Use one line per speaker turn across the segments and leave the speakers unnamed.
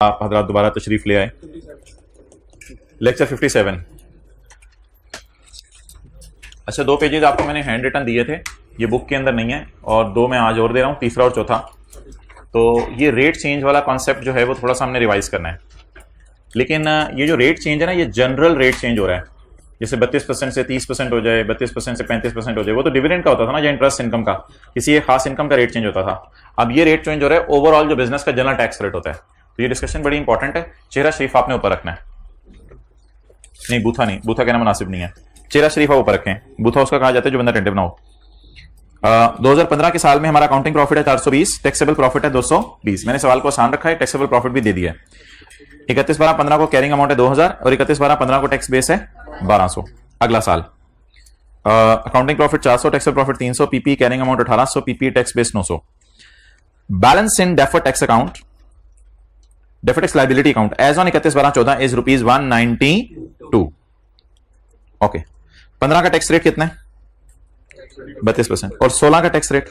आप हजरात दोबारा तशरीफ ले आए। लेक्चर 57। अच्छा, 2 पेजेज आपको मैंने हैंड रिटन दिए थे, ये बुक के अंदर नहीं है, और 2 मैं आज और दे रहा हूँ, तीसरा और चौथा। तो ये रेट चेंज वाला कॉन्सेप्ट जो है वो थोड़ा सा हमने रिवाइज करना है। लेकिन ये जो रेट चेंज है ना, ये जनरल रेट चेंज हो रहा है। जैसे 32% से 30% हो जाए, 32% से 35% हो जाए, वो तो डिविडेंड का होता था ना, या इंटरेस्ट इनकम का, किसी एक खास इनकम का रेट चेंज होता था। अब ये रेट चेंज हो रहा है ओवरऑल जो बिजनेस का जनरल टैक्स रेट होता है। तो ये डिस्कशन बड़ी इंपॉर्टेंट है। चेहरा शरीफ आपने ऊपर रखना है, नहीं बूथा नहीं, बूथा कहना मुनासिब नहीं है, चेहरा शरीफ आप ऊपर रखें। बूथा उसका कहा जाता है जो बंदा टेंटिव ना हो। 2015 के साल में हमारा अकाउंटिंग प्रॉफिट है 420, टैक्सेबल प्रॉफिट है 220। मैंने सवाल को आसान रखा है, टैक्सेबल प्रॉफिट भी दे दिया है। 31/12/15 को कैरिंग अमाउंट है 2000 और 31/12/15 को टैक्स बेस है 1200। अगला साल accounting profit 400, taxable profit 300, PP carrying amount 1800, PP tax base 900। Balance in deferred tax account, deferred tax liability account as on 31/12/14 is ₹192। Okay, 15 का टैक्स रेट कितना है? 32%। और 16 का टैक्स रेट,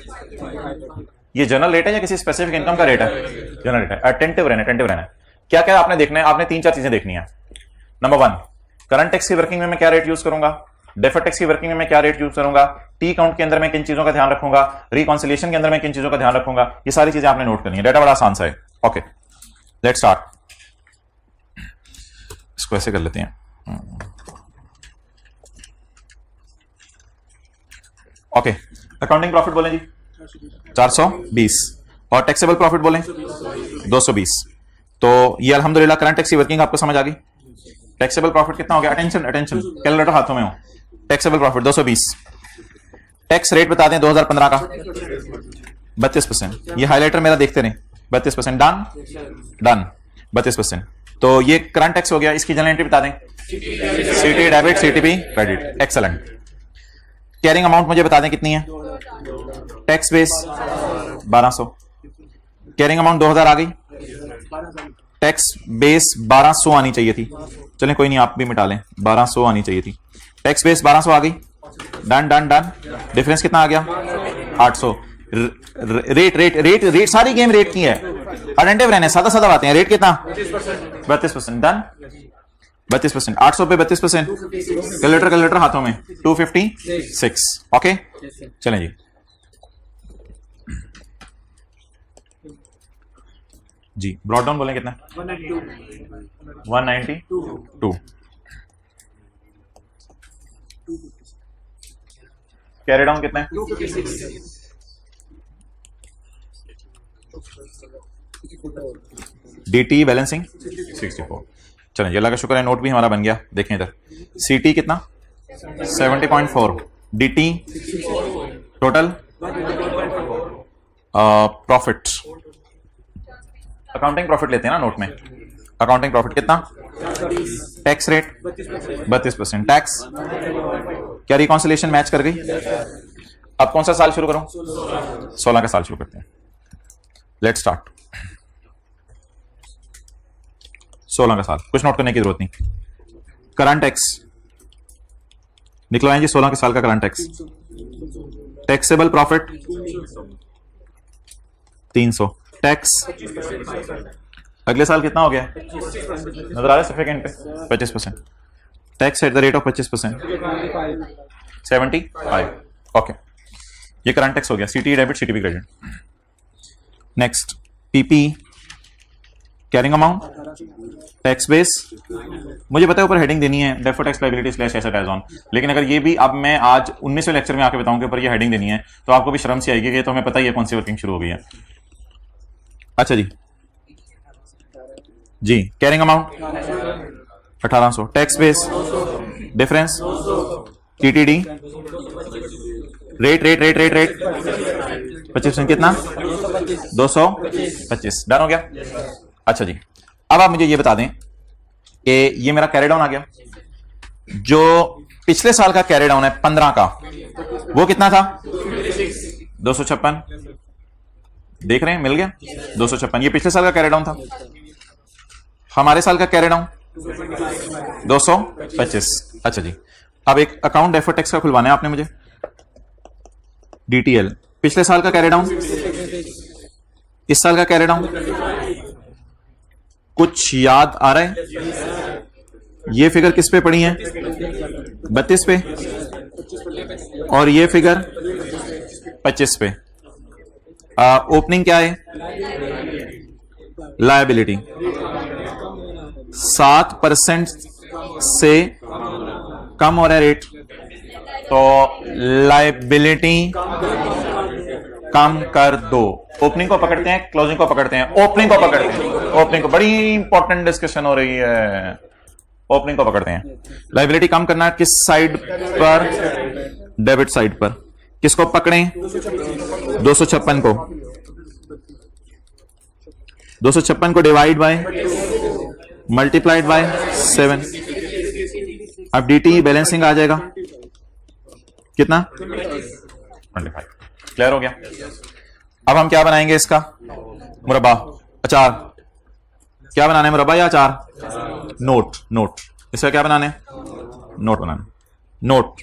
ये जनरल रेट है या किसी स्पेसिफिक इनकम का रेट है? जनरल रेट है। अटेंटिव रहना, अटेंटिव रहना। क्या क्या आपने देखना है? आपने 3-4 चीजें देखनी है। नंबर 1, करंट टैक्स की वर्किंग में मैं क्या रेट यूज करूंगा, डेफर्ड टैक्स की वर्किंग में मैं क्या रेट यूज करूंगा, टी काउंट के अंदर मैं किन चीजों का ध्यान रखूंगा, रिकॉन्सिलिएशन के अंदर मैं किन चीजों का ध्यान रखूंगा। ये सारी चीजें आपने नोट करनी है। डेटा बड़ा आसान सा है। Okay, let's start. इसको ऐसे कर लेते हैं। ओके, अकाउंटिंग प्रॉफिट बोलें जी 420 और टैक्सेबल प्रॉफिट बोलें 220। तो ये अल्हम्दुलिल्लाह करंट टैक्स की वर्किंग आपको समझ आ गई। टैक्सेबल प्रॉफिट कितना हो गया? अटेंशन अटेंशन, कैलकुलेटर हाथों में हो। Taxable profit 220। टैक्स रेट बता दें 2015 का 32%। ये हाइलाइटर मेरा देखते रहे, 32%। Done done, 32%। तो ये करंट टैक्स हो गया। इसकी जनरल एंट्री बता दें, सीटी debit, CTP credit. Excellent. Carrying amount मुझे बता दें कितनी है? Tax base 1200। कैरिंग अमाउंट 2000 आ गई, टैक्स बेस 1200 आनी चाहिए थी। चलें कोई नहीं, आप भी मिटा लें, 1200 आनी चाहिए थी। टैक्स बेस 1200 आ गई। Done done done. डिफरेंस कितना आ गया? 800। रेट रेट रेट रेट सारी गेम रेट की है। अटेंटिव रहने, सादा सादा बातें हैं। रेट कितना? 32%। डन, 32%। 800 पे 32%। कैलकुलेटर कैलकुलेटर हाथों में, 256। ओके, चलें जी। जी ब्रॉड डाउन बोलें कितना? 192। कैरी डाउन कितना है? 256। DT balancing 64। चलें, अल्लाह का शुक्र है, नोट भी हमारा बन गया। देखें इधर, सीटी कितना? 70.4। DT total profit, accounting profit लेते हैं ना नोट में। अकाउंटिंग प्रॉफिट कितना? Tax rate 32%। टैक्स क्या रिकॉन्सिलिएशन मैच कर गई? अब कौन सा साल शुरू करूं? 16 का साल शुरू करते हैं। Let's start. 16 का साल, कुछ नोट करने की जरूरत नहीं। करंट टैक्स निकलवाएं जी, 16 के साल का current tax. Taxable profit 300। Tax अगले साल कितना हो गया? नजर आ रहा है सेकंड पे? 25%। Tax at the rate of 25%, 75। Okay, ये करंट टैक्स हो गया। CT debit, CTP credit. Next, PP carrying amount, tax base. मुझे पता है ऊपर हेडिंग देनी है, deferred tax liability slash asset as on, लेकिन अगर ये भी अब मैं आज 19वें लेक्चर में आके बताऊं कि ऊपर ये हेडिंग देनी है तो आपको भी शर्म सी आएगी कि तो हमें पता ही है कौन सी वर्किंग शुरू हो गई है। अच्छा जी जी, carrying amount 1800, tax base, difference, TTD, rate rate rate rate rate 25%। कितना? 225। डन हो गया। अच्छा जी, अब आप मुझे ये बता दें कि ये मेरा कैरी डाउन आ गया। जो पिछले साल का कैरी डाउन है 15 का, वो कितना था? 256। देख रहे हैं, मिल गया 256। ये पिछले साल का कैरी डाउन था। हमारे साल का कैरी डाउन 225। अच्छा जी, अब एक अकाउंट डेफर्ड टैक्स का खुलवाना है आपने मुझे। डीटीएल, पिछले साल का कैरी डाउन, इस साल का कैरी डाउन, कुछ याद आ रहा है? ये फिगर किस पे पड़ी है? 32 पे, और ये फिगर 25 पे। ओपनिंग क्या है? लायबिलिटी 7% से कम हो रहा है रेट, तो लायबिलिटी कम कर दो। ओपनिंग को पकड़ते हैं, क्लोजिंग को पकड़ते हैं? ओपनिंग को पकड़ते हैं। ओपनिंग को, बड़ी इंपॉर्टेंट डिस्कशन हो रही है। ओपनिंग को पकड़ते हैं। लायबिलिटी कम करना है किस साइड पर? डेबिट साइड पर। किसको पकड़ें? 256 को। 256 को डिवाइड बाय मल्टीप्लाइड बाय 7। अब डीटी बैलेंसिंग आ जाएगा कितना? 25। क्लियर हो गया? अब हम क्या बनाएंगे इसका? मुरब्बा, अचार। क्या बनाना है, मुरब्बा या अचार? नोट। नोट। इसका क्या बनाना है? नोट बनाना। नोट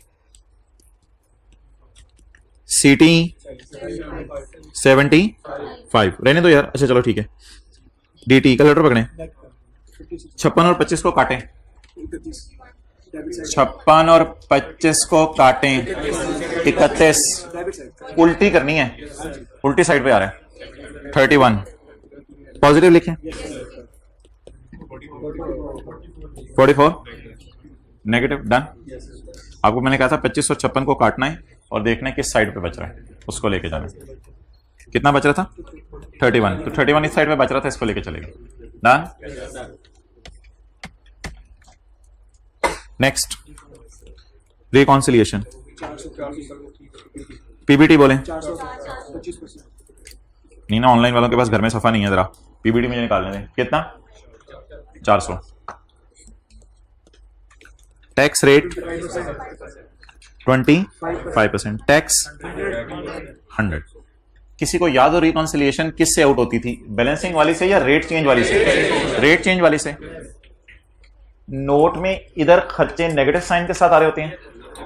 सीटी 75 रहने दो यार। अच्छा चलो ठीक है। डीटी का लेटर पकड़े। 56 और 25 को काटें। 56 और 25 को काटें। 31 उल्टी करनी है, उल्टी साइड पे आ रहा है। 31 पॉजिटिव लिखें। 44 नेगेटिव। डन। आपको मैंने कहा था 25 और 56 को काटना है और देखना है किस साइड पे बच रहा है, उसको लेके जाना है। कितना बच रहा था? 31। तो 31 इस साइड पे बच रहा था, इसको लेके चलेगा। डन। Next reconciliation. पीबीटी बोले। नहीं ना, ऑनलाइन वालों के पास घर में सफा नहीं है, जरा पीबीटी मुझे निकालने दें। कितना? 400। Tax rate 25%, tax 100। किसी को याद हो रिकॉन्सिलिएशन किस से आउट होती थी? बैलेंसिंग वाली से या रेट चेंज वाली से? रेट चेंज वाली से। नोट में इधर खर्चे नेगेटिव साइन के साथ आ रहे होते हैं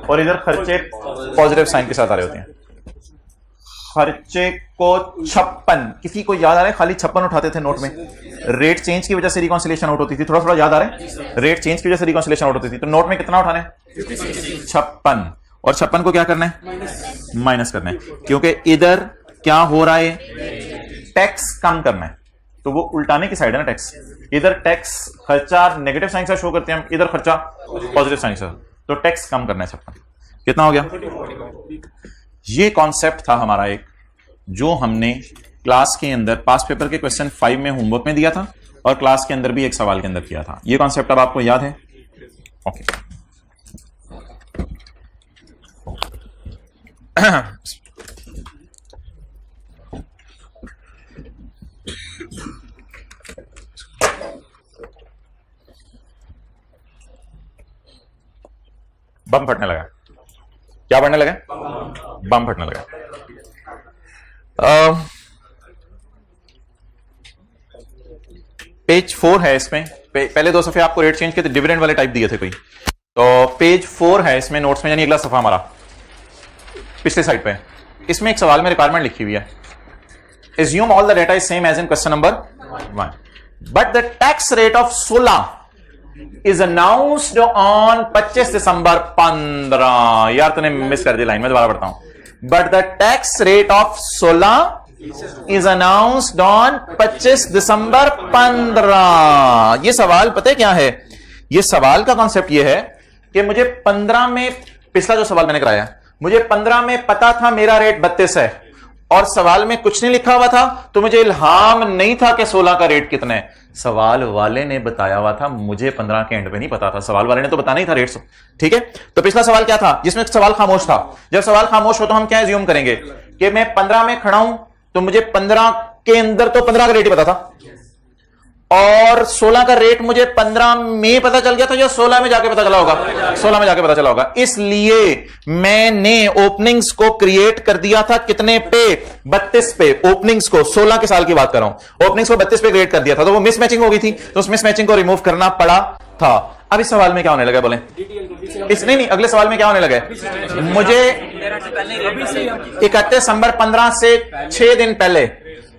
और इधर खर्चे पॉजिटिव साइन के साथ आ रहे होते हैं। खर्चे को 56, किसी को याद आ रहा है? खाली 56 उठाते थे नोट में। रेट चेंज की वजह से रिकॉन्सिलिएशन आउट होती थी। थोड़ा थोड़ा याद आ रहा है? रेट चेंज की वजह से रिकॉन्सिलिएशन आउट होती थी। तो नोट में कितना उठाना है? 56। और 56 को क्या करना है? माइनस करना है, क्योंकि इधर क्या हो रहा है? टैक्स कम करना है। तो वो उल्टाने की साइड है ना टैक्स। इधर टैक्स खर्चा नेगेटिव साइन से शो करते हैं, इधर खर्चा पॉजिटिव साइन से। तो टैक्स कम करना है 56। कितना हो गया? ये कॉन्सेप्ट था हमारा एक, जो हमने क्लास के अंदर पास पेपर के क्वेश्चन 5 में होमवर्क में दिया था और क्लास के अंदर भी एक सवाल के अंदर किया था। ये कॉन्सेप्ट अब आपको याद है? ओके। बम फटने लगा। क्या बढ़ने लगा? बम फटने लगा। पेज 4 है इसमें। पहले 2 सफे आपको रेट चेंज के डिविडेंड वाले टाइप दिए थे कोई, तो पेज 4 है इसमें नोट्स में, यानी अगला सफा हमारा पिछले साइड पे। इसमें एक सवाल में रिक्वायरमेंट लिखी हुई है, assume all the data is same as in question number 1 but the tax rate of 16 is announced on 25 दिसंबर 15। यार तूने मिस कर दी लाइन, मैं दोबारा पढ़ता हूं। but the tax rate of 16 is announced on 25 दिसंबर 15। ये सवाल पता है क्या है? ये सवाल का कॉन्सेप्ट ये है कि मुझे 15 में, पिछला जो सवाल मैंने कराया, मुझे 15 में पता था मेरा रेट 32 है और सवाल में कुछ नहीं लिखा हुआ था, तो मुझे इल्हाम नहीं था कि 16 का रेट कितना है। सवाल वाले ने बताया हुआ था, मुझे 15 के एंड पे नहीं पता था। सवाल वाले ने तो बताना ही था रेट। ठीक है, तो पिछला सवाल क्या था जिसमें सवाल खामोश था? जब सवाल खामोश हो तो हम क्या एज्यूम करेंगे कि मैं 15 में खड़ा हूं, तो मुझे 15 के अंदर तो 15 का रेट ही पता था, और 16 का रेट मुझे 15 में पता चल गया था या 16 में जाके पता चला होगा? 16 में जाके पता चला होगा। इसलिए मैंने ओपनिंग्स को क्रिएट कर दिया था कितने पे? 32 पे। ओपनिंग्स को 16 के साल की बात कर रहा हूं, ओपनिंग्स को 32 पे क्रिएट कर दिया था, तो वो मिसमैचिंग हो गई थी, तो उस मिसमैचिंग को रिमूव करना पड़ा था। अब इस सवाल में क्या होने लगा बोले? इस नहीं, अगले सवाल में क्या होने लगा? मुझे 31 दिसंबर 15 से 6 दिन पहले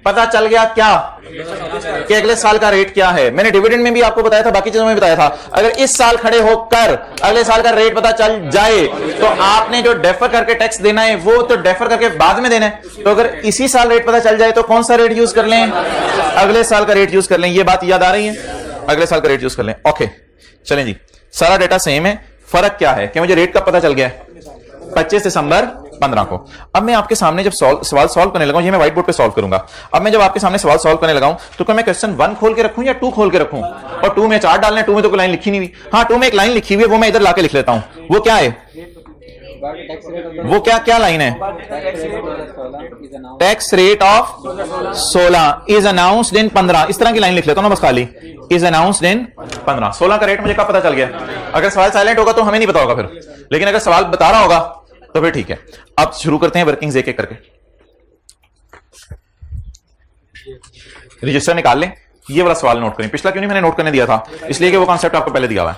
पता चल गया क्या कि अगले साल का रेट क्या है। मैंने डिविडेंड में भी आपको बताया था, बाकी चीजों में बताया था। अगर इस साल खड़े होकर अगले साल का रेट पता चल जाए तो आपने जो डेफर करके टैक्स देना है वो तो डेफर करके बाद में देना है। तो अगर इसी साल रेट पता चल जाए तो कौन सा रेट यूज कर लें? अगले साल का रेट यूज कर लें। ये बात याद आ रही है? अगले साल का रेट यूज कर लें। ओके चलें जी, सारा डेटा सेम है। फर्क क्या है कि मुझे रेट कब पता चल गया? 25 दिसंबर 15 को। अब मैं आपके सामने जब सवाल सॉल्व करने लगा हूं, ये मैं व्हाइट बोर्ड पे सॉल्व करूंगा। अब मैं जब आपके सामने सवाल सॉल्व करने लगा हूं तो क्या मैं क्वेश्चन 1 खोल के रखूं या 2 खोल के रखूं? और 2 में 4 डालने, 2 में तो कोई लाइन लिखी नहीं हुई। हाँ 2 में एक लाइन लिखी हुई है, वो मैं इधर लाके लिख लेता हूं। वो क्या है? वो क्या लाइन है? Tax rate of 16 is announced in 15। इस तरह की लाइन लिख लेता हूं ना बस खाली, इज अनाउंस्ड इन 15। 16 का रेट मुझे कब पता चल गया? अगर सवाल साइलेंट होगा तो हमें नहीं पता होगा फिर, लेकिन अगर सवाल बता रहा होगा तो फिर ठीक है। अब शुरू करते हैं वर्किंग्स एक एक करके। रजिस्टर निकाल लें। ये वाला सवाल नोट करें। पिछला क्यों नहीं मैंने नोट करने दिया था? इसलिए कि वो कॉन्सेप्ट आपको पहले दिया हुआ है।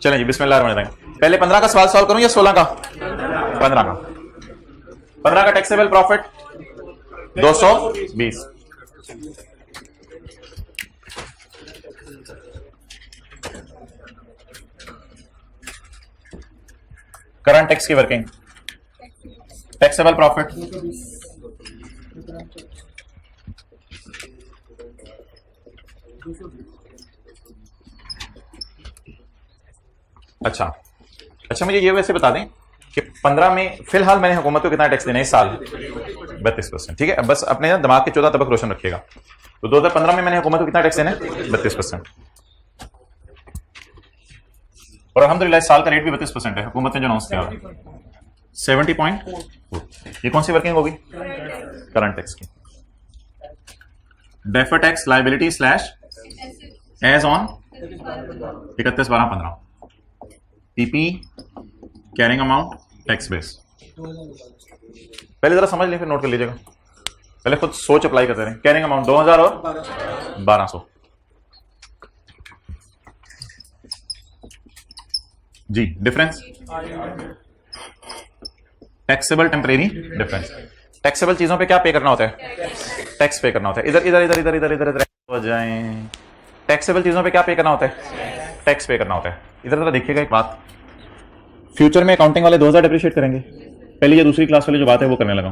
चलें जी बिस्मिल्लाहिर्रहमानिर्रहीम। पहले 15 का सवाल सॉल्व करूं या 16 का? 15 का। 15 का टैक्सेबल प्रॉफिट 220। करंट टैक्स की वर्किंग, टैक्सेबल प्रॉफिट अच्छा मुझे ये वैसे बता दें कि 15 में फिलहाल मैंने हुकूमत को कितना टैक्स देना है इस साल? 32%। ठीक है, बस अपने दिमाग के 14 तबक रोशन रखिएगा। तो 2015 में मैंने हुकूमत को कितना टैक्स देना है? 32%। और अल्हम्दुलिल्लाह इस साल का रेट भी 32% है, हुकूमत ने जो अनाउंस किया 70.4। ये कौन सी वर्किंग होगी? करंट टैक्स की। Defer tax liability slash as on 31/12/15। PP carrying amount tax base. पहले जरा समझ लें फिर नोट कर लीजिएगा। पहले खुद सोच अप्लाई करते रहे। कैरिंग अमाउंट 2000 और 1200 जी। Difference taxable temporary difference. Taxable चीजों पे क्या पे करना होता है? टैक्स पे करना होता है। इधर इधर इधर इधर इधर इधर हो जाए। टैक्सेबल चीजों पे क्या पे करना होता है? टैक्स पे करना होता है। इधर इधर देखिएगा एक बात, फ्यूचर में अकाउंटिंग वाले 2000 डिप्रिशिएट करेंगे। पहली या दूसरी क्लास वाली जो बात है वो करने लगा।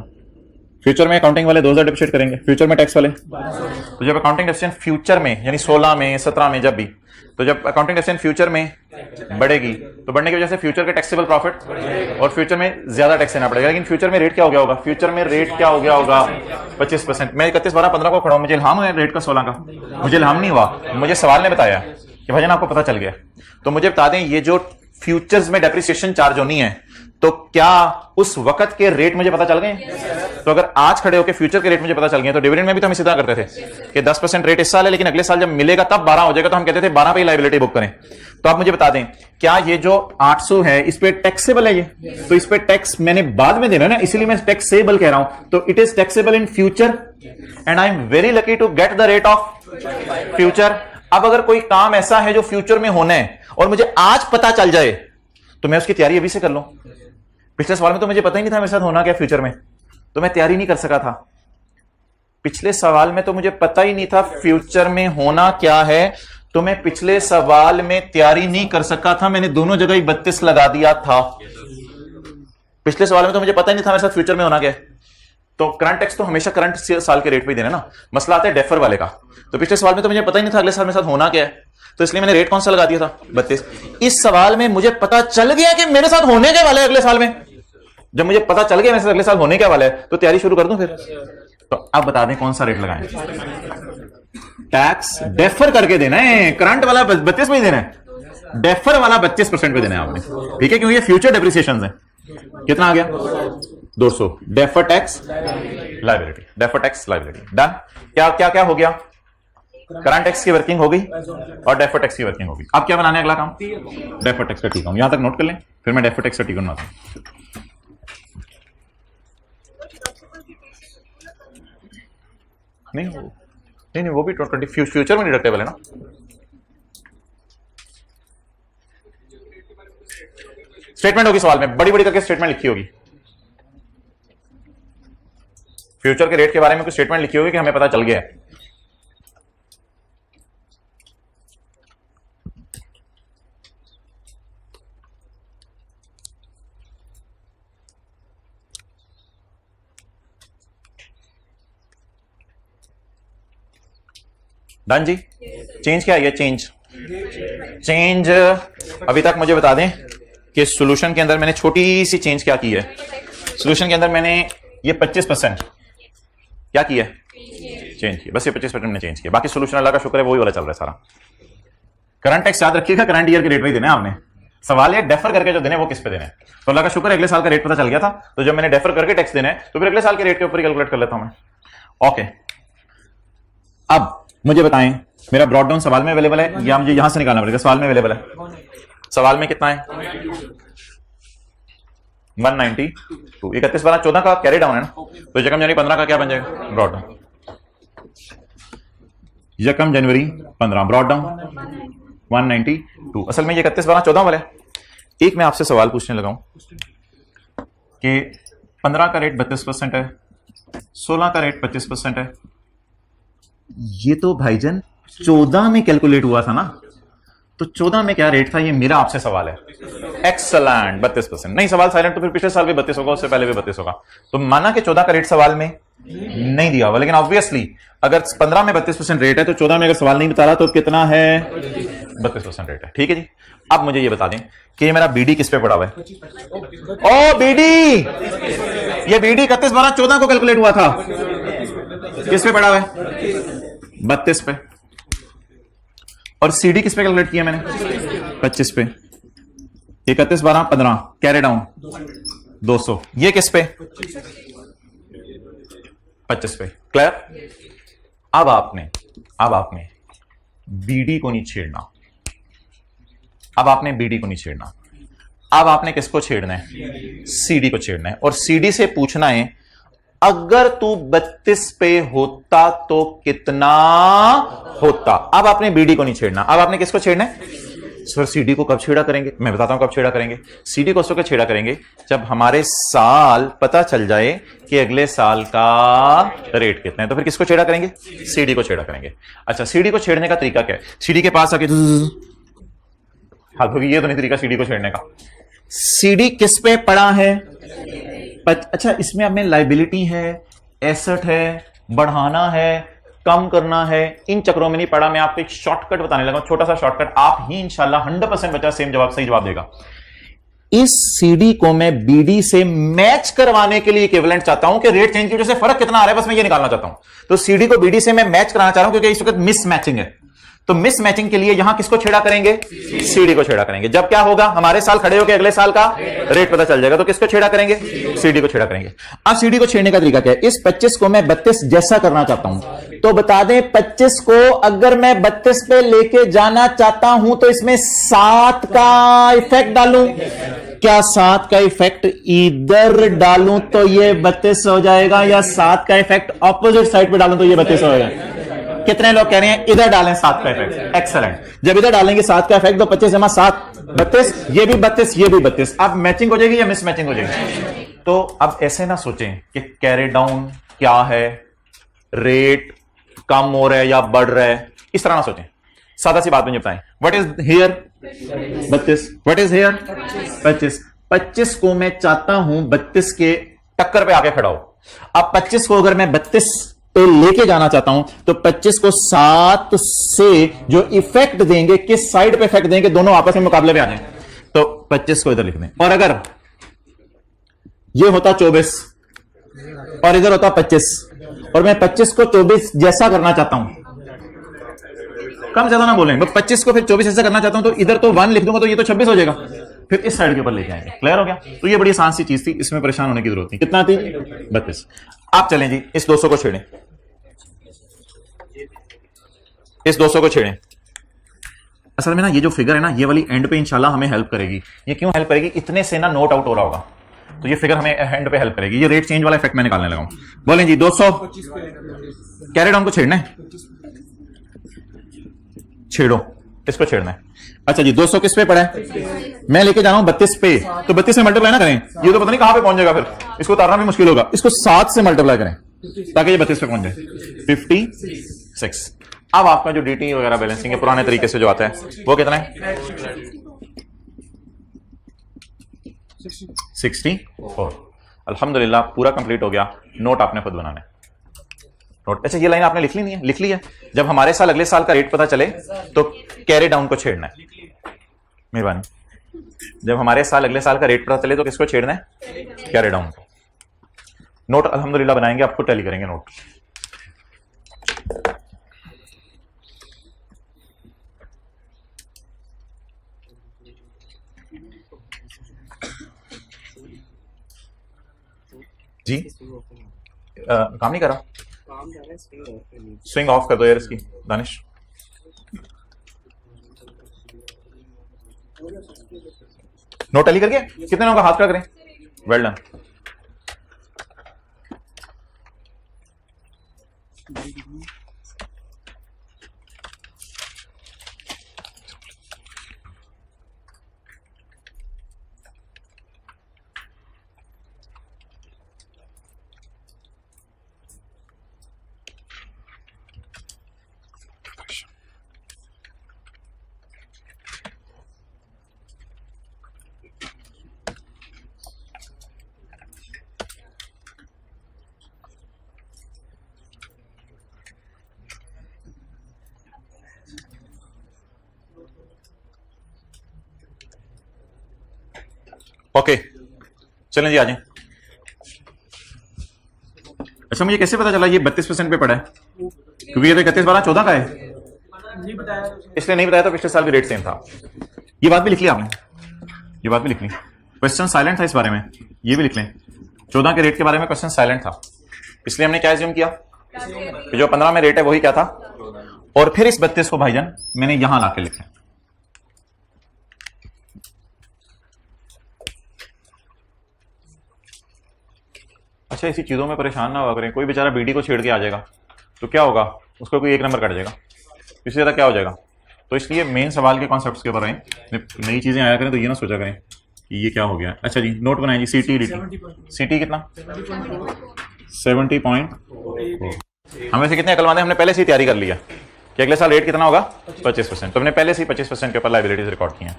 फ्यूचर में अकाउंटिंग वाले 2000 डिप्रिशिएट करेंगे, फ्यूचर में टैक्स वाले। तो जब अकाउंटिंग डेफिशिएंट फ्यूचर में यानी 16 में 17 में जब भी, तो जब अकाउंटिंग डेफिशिएंट फ्यूचर में बढ़ेगी तो बढ़ने की वजह से फ्यूचर के टैक्सेबल प्रॉफिट और फ्यूचर में ज्यादा टैक्स देना पड़ेगा। लेकिन फ्यूचर में रेट क्या हो गया होगा? फ्यूचर में रेट क्या हो गया होगा? 25%। मैं 31/12/15 को खड़ा हूं, मुझे इल्हाम है रेट का 16 का? मुझे इल्हाम नहीं हुआ, मुझे सवाल ने बताया कि भाईजान आपको पता चल गया। तो मुझे बता दें ये जो फ्यूचर्स में डेप्रिसिएशन चार्ज होनी है तो क्या उस वक्त के रेट मुझे पता चल गए? तो अगर आज खड़े होकर फ्यूचर के रेट मुझे पता चल गए तो डिविडेंड में भी तो हम इसी तरह करते थे कि 10% रेट इस साल है, लेकिन अगले साल जब मिलेगा तब 12 हो जाएगा तो हम कहते थे 12 पे ही लायबिलिटी बुक करें। तो आप मुझे बता दें क्या ये जो 800 है इस पे टैक्सेबल है? ये तो इस पे टैक्स मैंने बाद में देना है ना, इसीलिए मैं टैक्सेबल कह रहा हूं। तो it is taxable in future and I am very lucky to get the rate of future. अब अगर कोई काम ऐसा है जो फ्यूचर में होना है और मुझे आज पता चल जाए तो मैं उसकी तैयारी अभी से कर लूं। पिछले सवाल में तो मुझे पता ही नहीं था मेरे साथ होना क्या फ्यूचर में, तो मैं तैयारी नहीं कर सका था। पिछले सवाल में तो मुझे पता ही नहीं था फ्यूचर में होना क्या है, तो मैं पिछले सवाल में तैयारी नहीं कर सका था। मैंने दोनों जगह 32 लगा दिया था। पिछले सवाल में तो मुझे पता ही नहीं था मेरे साथ फ्यूचर में होना क्या है। तो करंट टैक्स तो हमेशा करंट साल के रेट पे ही देना ना। मसला आता है डेफर वाले का। तो पिछले सवाल में तो मुझे पता ही नहीं था अगले साल मेरे साथ होना क्या है, तो इसलिए मैंने रेट कौन सा लगा दिया था? 32। इस सवाल में मुझे पता चल गया कि मेरे साथ होने क्या वाला है अगले साल में। जब मुझे पता चल गया मेरे साथ अगले साल होने क्या वाला है तो तैयारी शुरू कर दूं फिर। तो अब बता दें कौन सा रेट लगाएं? टैक्स डेफर करके देना है। करंट वाला 32 में ही देना है, डेफर वाला 25% पे देना है आपने। ठीक है, क्योंकि ये फ्यूचर डेप्रिसिएशन है। कितना आ गया? 200। Defer tax liability, defer tax liability done. क्या क्या क्या हो गया? करंट टैक्स की वर्किंग हो गई और डेफर टैक्स की वर्किंग हो गई। अब क्या बनाने अगला काम? डेफर टैक्स का टीका। यहां तक नोट कर लें, फिर मैं डेफर टैक्स का टीका बनाता हूं। नहीं वो भी 20 फ्यूचर में डिडक्टेबल है ना। स्टेटमेंट होगी सवाल में, बड़ी बड़ी करके स्टेटमेंट लिखी होगी। फ्यूचर के रेट के बारे में कुछ स्टेटमेंट लिखी होगी कि हमें पता चल गया है। डन जी। चेंज क्या है? चेंज अभी तक मुझे बता दें कि सॉल्यूशन के अंदर मैंने छोटी सी चेंज क्या की है। सॉल्यूशन के अंदर मैंने ये 25% क्या किया है? चेंज किया। बस ये 25% मैंने चेंज किया, बाकी सॉल्यूशन अल्लाह का शुक्र है वही वाला चल रहा है सारा। करंट टैक्स याद रखिएगा, करंट ईयर के रेट पे देना है आपने। सवाल है डेफर करके जो देने वो किस पे देने, तो अल्लाह का शुक्र है अगले साल का रेट पता चल गया था, तो जब मैंने डेफर करके टैक्स देना है तो फिर अगले साल के रेट के ऊपर कैलकुलेट कर लेता हूं मैं। ओके, अब मुझे बताएं मेरा ब्रॉड डाउन सवाल में अवेलेबल है या मुझे यहां से निकालना पड़ेगा? सवाल में अवेलेबल है। सवाल में कितना है? 192। 31 12 14 का कैरी डाउन है ना, तो यकम जनवरी 15 का क्या बन जाएगा? Brought down. यकम जनवरी 15 ब्रॉड डाउन 192। असल में ये 31 12 14 वाला है। एक मैं आपसे सवाल पूछने लगा हूं कि 15 का रेट 32% है, 16 का रेट 25% है, ये तो भाईजान 14 में कैलकुलेट हुआ था ना, तो 14 में क्या रेट था? ये मेरा आपसे सवाल है। एक्सलेंट, 32%। नहीं सवाल साइलेंट, तो फिर पिछले साल भी 32 होगा, उससे पहले भी 32 होगा। तो माना कि 14 का रेट सवाल में नहीं दिया हुआ, लेकिन ऑब्वियसली अगर 15 में 32% रेट है तो 14 में अगर सवाल नहीं बता रहा तो कितना है? 32% रेट है। ठीक है जी। अब मुझे ये बता दें कि मेरा बीडी किस पे पड़ा हुआ है? ओ बीडी, ये बीडी 31 12 14 को कैलकुलेट हुआ था, किस पे पड़ा हुआ है? 32 पे। और सीडी किस पे कैलकुलेट किया मैंने? 25 पे। 31 12 15 कैरी डाउन 200, ये किस पे? 25 पे। क्लियर? अब आपने बीडी को नहीं छेड़ना। अब आपने किसको छेड़ना है? सीडी को छेड़ना है। और सीडी से पूछना है अगर तू 32 पे होता तो कितना होता। अब आपने बीडी को नहीं छेड़ना, अब आपने किसको छेड़ना है? सर सीडी को कब छेड़ा करेंगे? मैं बताता हूं कब छेड़ा करेंगे। सीडी को उसको छेड़ा करेंगे जब हमारे साल पता चल जाए कि अगले साल का रेट कितना है, तो फिर किसको छेड़ा करेंगे? सीडी को छेड़ा करेंगे। अच्छा, सीडी को छेड़ने का तरीका क्या है? सीडी के पास आके हाँ, क्योंकि ये तो नहीं तरीका सीडी को छेड़ने का। सीडी किस पे पड़ा है? अच्छा, इसमें हमें लाइबिलिटी है, एसेट है, बढ़ाना है, कम करना है, इन चक्रों में नहीं पड़ा। मैं आपको एक शॉर्टकट बताने लगा, छोटा सा शॉर्टकट, आप ही इंशाल्लाह 100% बच्चा सही जवाब देगा। इस सीडी को मैं बीडी से मैच करवाने के लिए इक्विवेलेंट चाहता हूं कि रेट चेंज की वजह से फर्क कितना आ रहा है, बस मैं ये निकालना चाहता हूं। तो सीडी को बीडी से मैं मैच कराना चाह रहा हूं क्योंकि इस वक्त मिस मैचिंग है। तो मिस मैचिंग के लिए यहां किसको छेड़ा करेंगे? सीडी को छेड़ा करेंगे। जब क्या होगा? हमारे साल खड़े होकर अगले साल का रेट पता चल जाएगा, तो किसको छेड़ा करेंगे? सीडी को छेड़ा करेंगे। अब सीडी को छेड़ने का तरीका क्या है? इस 25 को मैं 32 जैसा करना चाहता हूं, तो बता दें 25 को अगर मैं 32 पे लेके जाना चाहता हूं तो इसमें 7 का इफेक्ट डालूं। क्या 7 का इफेक्ट इधर डालूं तो ये 32 हो जाएगा, या 7 का इफेक्ट ऑपोजिट साइड पे डालूं तो ये 32 हो जाएगा? कितने लोग कह रहे हैं इधर डालें 7 का इफेक्ट? एक्सेलेंट। जब इधर डालेंगे 7 का इफेक्ट तो 25 जमा 7 32, ये भी 32, ये भी 32। अब मैचिंग हो जाएगी या मिस मैचिंग हो जाएगी? तो अब ऐसे ना सोचें कि कैरी डाउन क्या है, रेट कम हो रहा है या बढ़ रहा है, इस तरह ना सोचें। सादा सी बात मुझे बताएं, what is here? 32। What is here? 25। 25 को मैं चाहता हूं 32 के टक्कर पे आके खड़ा हो। अब 25 को अगर मैं 32 पे लेके जाना चाहता हूं तो 25 को 7 से जो इफेक्ट देंगे, किस साइड पे इफेक्ट देंगे, दोनों आपस में मुकाबले में आ जाए। तो 25 को इधर लिख दें, और अगर ये होता 24 और इधर होता 25 और मैं 25 को 24 जैसा करना चाहता हूं, कम ज्यादा ना बोलें, 25 को फिर 24 ऐसा करना चाहता हूं, तो इधर तो 1 लिख दूंगा तो ये तो 26 हो जाएगा, फिर इस साइड के ऊपर लेके आएंगे। क्लियर हो गया? तो ये बड़ी आसान सी चीज थी, इसमें परेशान होने की जरूरत नहीं। कितना थी? 32। आप चलें जी, इस 200 को छेड़ें, इस 200 को छेड़ें। असल में ना ये जो फिगर है ना, ये वाली एंड पे इंशाल्लाह हमें हेल्प करेगी। ये क्यों हेल्प करेगी? इतने से ना नोट आउट हो रहा होगा, तो ये फिगर हमें एंड पे हेल्प करेगी। ये रेट चेंज वाला इफेक्ट मैं निकालने लगा हूं। बोलें जी, 200 कैरी डाउन को छेड़ना है, छेड़ो, इसको छेड़ना है। अच्छा जी, 200 किस पे पड़ा है? मैं लेके जा रहा हूं 32 पे, तो 32 से मल्टीप्लाई ना करें, ये तो पता नहीं कहां पे पहुंच जाएगा, फिर इसको उतारना भी मुश्किल होगा। इसको 7 से मल्टीप्लाई करें, ताकि ये 32 पे पहुंच जाए 56। अब आपका जो डीटी वगैरह बैलेंसिंग है पुराने तरीके से जो आता है वो कितना है 64। अल्हम्दुलिल्लाह पूरा कंप्लीट हो गया। नोट आपने खुद बनाना है। नोट, अच्छा ये लाइन आपने लिख ली नहीं है? लिख ली है। जब हमारे साल अगले साल का रेट पता चले तो कैरी डाउन को छेड़ना है, मेहरबानी। जब हमारे साल अगले साल का रेट पता चले तो किसको छेड़ना है? कैरी डाउन को। नोट अल्हम्दुलिल्लाह बनाएंगे, आपको टैली करेंगे नोट। जी काम नहीं कर रहा, स्विंग ऑफ कर दो यार इसकी दानिश। नोट टैली करके कितने लोगों का हाथ खड़ा करें? Well done. ओके चलें जी आ जाएं। अच्छा मुझे कैसे पता चला ये 32% पे पड़ा है? क्योंकि ये तो 31 12 14 का है, इसलिए नहीं बताया था। पिछले साल भी रेट सेम था। ये बात भी लिख ली आपने, ये बात भी लिख ली। क्वेश्चन साइलेंट था इस बारे में, ये भी लिख लें। 14 के रेट के बारे में क्वेश्चन साइलेंट था, इसलिए हमने क्या एज्यूम किया कि जो 15 में रेट है वही क्या था, और फिर इस 32 को भाईजान मैंने यहां लाके लिखा। अच्छा ऐसी चीजों में परेशान ना हुआ करें। कोई बेचारा बीडी को छेड़ के आ जाएगा तो क्या होगा, उसको कोई एक नंबर कट जाएगा, इससे ज्यादा क्या हो जाएगा। तो इसलिए मेन सवाल के कॉन्सेप्ट्स के ऊपर रहें। नई चीजें आया करें तो ये ना सोचा करें कि ये क्या हो गया। अच्छा जी नोट बनाएं जी। सीटी सीटी कितना 70 पॉइंट। हमें से कितने अकलवान हैं? हमने पहले से ही तैयारी कर लिया कि अगले साल रेट कितना होगा 25%। तो हमने पहले से ही 25% के ऊपर लाइबिलिटीज रिकॉर्ड की हैं।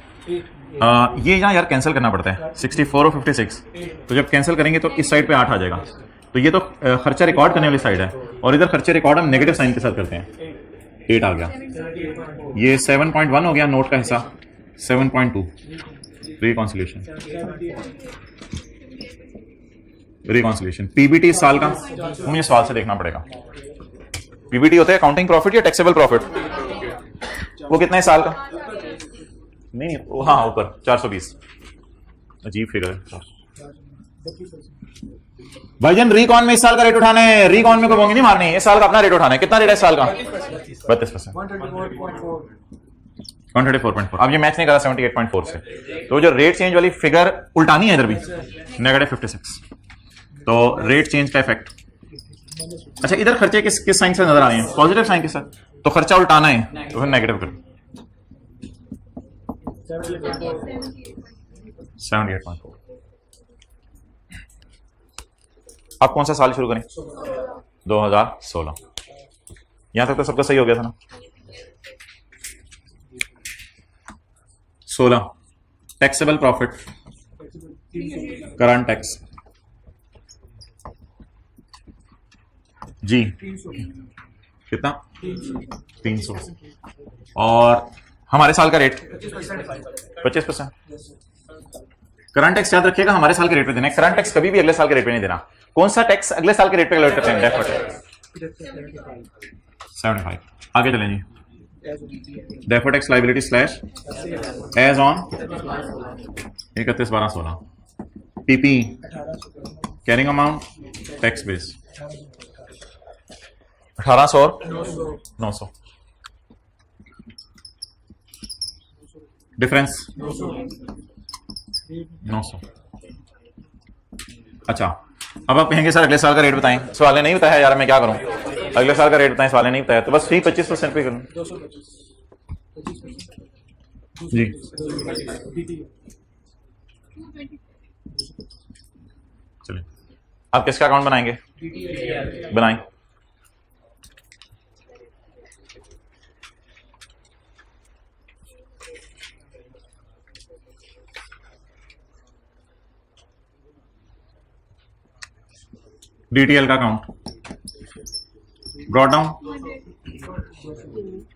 ये यहाँ यार कैंसिल करना पड़ता है 64 और 56। तो जब कैंसिल करेंगे तो इस साइड पे 8 आ जाएगा। तो ये तो खर्चा रिकॉर्ड करने वाली साइड है, और इधर खर्चे रिकॉर्ड हम नेगेटिव साइन के साथ करते हैं। 8 आ गया, ये 7.1 हो गया नोट का हिस्सा। 7.2 रिकॉन्सिलेशन। रिकॉन्सिलेशन पीबीटी इस साल का मुझे सवाल से देखना पड़ेगा। पीबीटी होता है अकाउंटिंग प्रॉफिट या टैक्सेबल प्रॉफिट? वो कितना है साल का? नहीं हाँ ऊपर 420। अजीब फिगर है भाईजान। रिकॉन में इस साल का रेट उठाना है, रिकॉन में कोई बोंगी नहीं मारनी है। इस साल का अपना रेट उठाना है। कितना रेट है इस साल का? 32%। 134.4। अब ये मैच नहीं करा 78.4 से, तो जो रेट चेंज वाली फिगर उल्टानी है इधर भी -56। तो रेट चेंज का इफेक्ट। अच्छा इधर खर्चे किस किस साइन से नजर आ रहे हैं? पॉजिटिव साइन के साथ। तो खर्चा उल्टाना है तो फिर नेगेटिव कर 78.4। आप कौन सा साल शुरू करें? 2016। यहां तक तो सबका सही हो गया था ना? 16 टैक्सेबल प्रॉफिट करंट टैक्स जी कितना 300। और हमारे साल का रेट 25%। करंट टैक्स याद रखिएगा हमारे साल के रेट पे देना है। करंट टैक्स कभी भी अगले साल के रेट पे नहीं देना। कौन सा टैक्स अगले साल के रेट पे कैलकुलेट करते हैं? Deferred tax 75। आगे चलें जी। Deferred tax liability slash as on 31/12/16 PP carrying amount tax base 1800 और 900 डिफरेंस 900। अच्छा अब आप कहेंगे सर अगले साल का रेट बताएं। सवाल नहीं बताया यार, मैं क्या करूं? अगले साल का रेट बताएं, सवाल नहीं बताया तो बस फी 25% पे करूं जी। चलिए आप किसका अकाउंट बनाएंगे? बनाएं। DTL का account brought down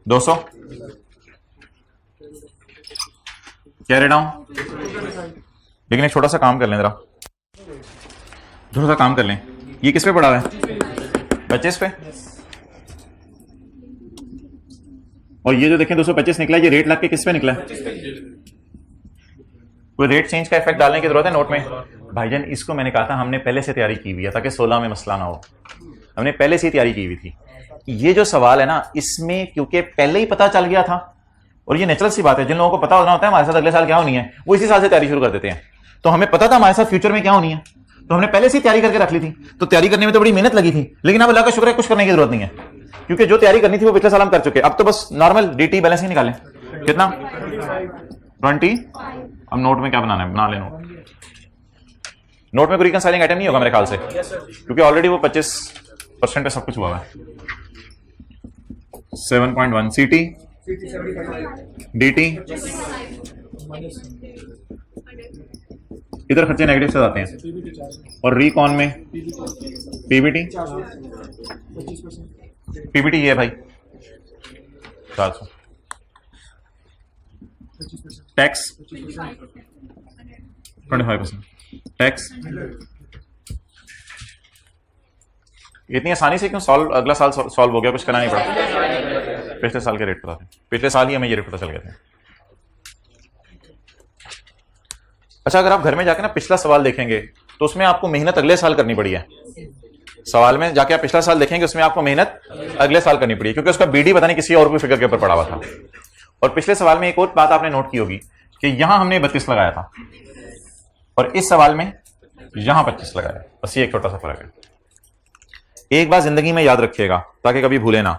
200, carry down. लेकिन एक छोटा सा काम कर लें, जरा थोड़ा सा काम कर लें। ये किस पे पड़ा हुआ है? 25 पे। और ये जो देखें 225 निकला है, ये रेट लग के किस पे निकला है? कोई रेट चेंज का इफेक्ट डालने की जरूरत है नोट में? भाईजान इसको मैंने कहा था हमने पहले से तैयारी की हुई है ताकि 16 में मसला ना हो। हमने पहले से ही तैयारी की हुई थी। ये जो सवाल है ना, इसमें क्योंकि पहले ही पता चल गया था, और ये नेचुरल सी बात है, जिन लोगों को पता होना होता है हमारे साथ अगले साल क्या होनी है, वो इसी साल से तैयारी शुरू कर देते हैं। तो हमें पता था हमारे साथ फ्यूचर में क्या होनी है, तो हमने पहले से ही तैयारी करके रख ली थी। तो तैयारी करने में तो बड़ी मेहनत लगी थी, लेकिन अब अल्लाह का शुक्र है कुछ करने की जरूरत नहीं है, क्योंकि जो तैयारी करनी थी वो पिछले साल हम कर चुके। अब तो बस नॉर्मल DT बैलेंस ही निकालें। कितना? 20। अब नोट में क्या बनाना है? बना लेना। नोट में कोई रिकंसाइलिंग आइटम नहीं होगा मेरे ख्याल से, क्योंकि ऑलरेडी वो 25% पे सब कुछ हुआ है। 7.1 CT DT, इधर खर्चे नेगेटिव से आते हैं, और रिकॉन में PBT ये है भाई 400। Tax 25%, tax. इतनी आसानी से क्यों सॉल्व? अगला साल सॉल्व हो गया, कुछ करना नहीं पड़ा। पिछले साल के रेट पता थे, पिछले साल ही हमें ये रेट पता चल गए थे। अच्छा, अगर आप घर में जाके ना पिछला सवाल देखेंगे तो उसमें आपको मेहनत अगले साल करनी पड़ी है। सवाल में जाके आप पिछला साल देखेंगे, उसमें आपको मेहनत अगले साल करनी पड़ी, क्योंकि उसका BD पता नहीं किसी और कोई फिगर के ऊपर पड़ा हुआ था। और पिछले सवाल में एक और बात आपने नोट की होगी कि यहां हमने 32 लगाया था, और इस सवाल में यहां 25 लगाया। बस ये एक छोटा सा फर्क है। एक बात जिंदगी में याद रखिएगा ताकि कभी भूले ना,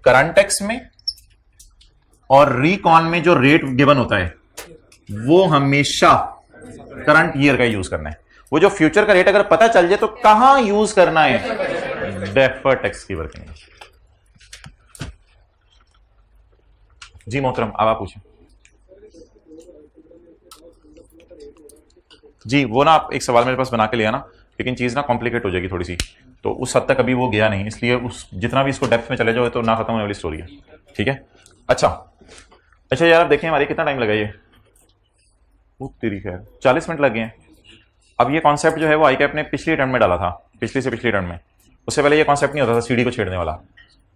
करंट टैक्स में और रिकॉन में जो रेट गिवन होता है वो हमेशा करंट ईयर का यूज करना है। वो जो फ्यूचर का रेट अगर पता चल जाए तो कहां यूज करना है? डेफर टैक्स की वर्किंग। जी मोहतरम, अब आप पूछें। जी वो ना आप एक सवाल मेरे पास बना के लिया ना, लेकिन चीज ना कॉम्प्लिकेट हो जाएगी थोड़ी सी, तो उस हद तक अभी वो गया नहीं, इसलिए उस जितना भी इसको डेप्थ में चले जाओ तो ना खत्म होने वाली स्टोरी है। ठीक है। अच्छा यार, आप देखें हमारे कितना टाइम लगा ये, वो तेरी खैर 40 मिनट लग गए हैं। अब ये कॉन्सेप्ट जो है वो आई कैप ने पिछली टर्म में डाला था, पिछली से पिछली टर्म में। उससे पहले ये कॉन्सेप्ट नहीं होता था सीडी को छेड़ने वाला।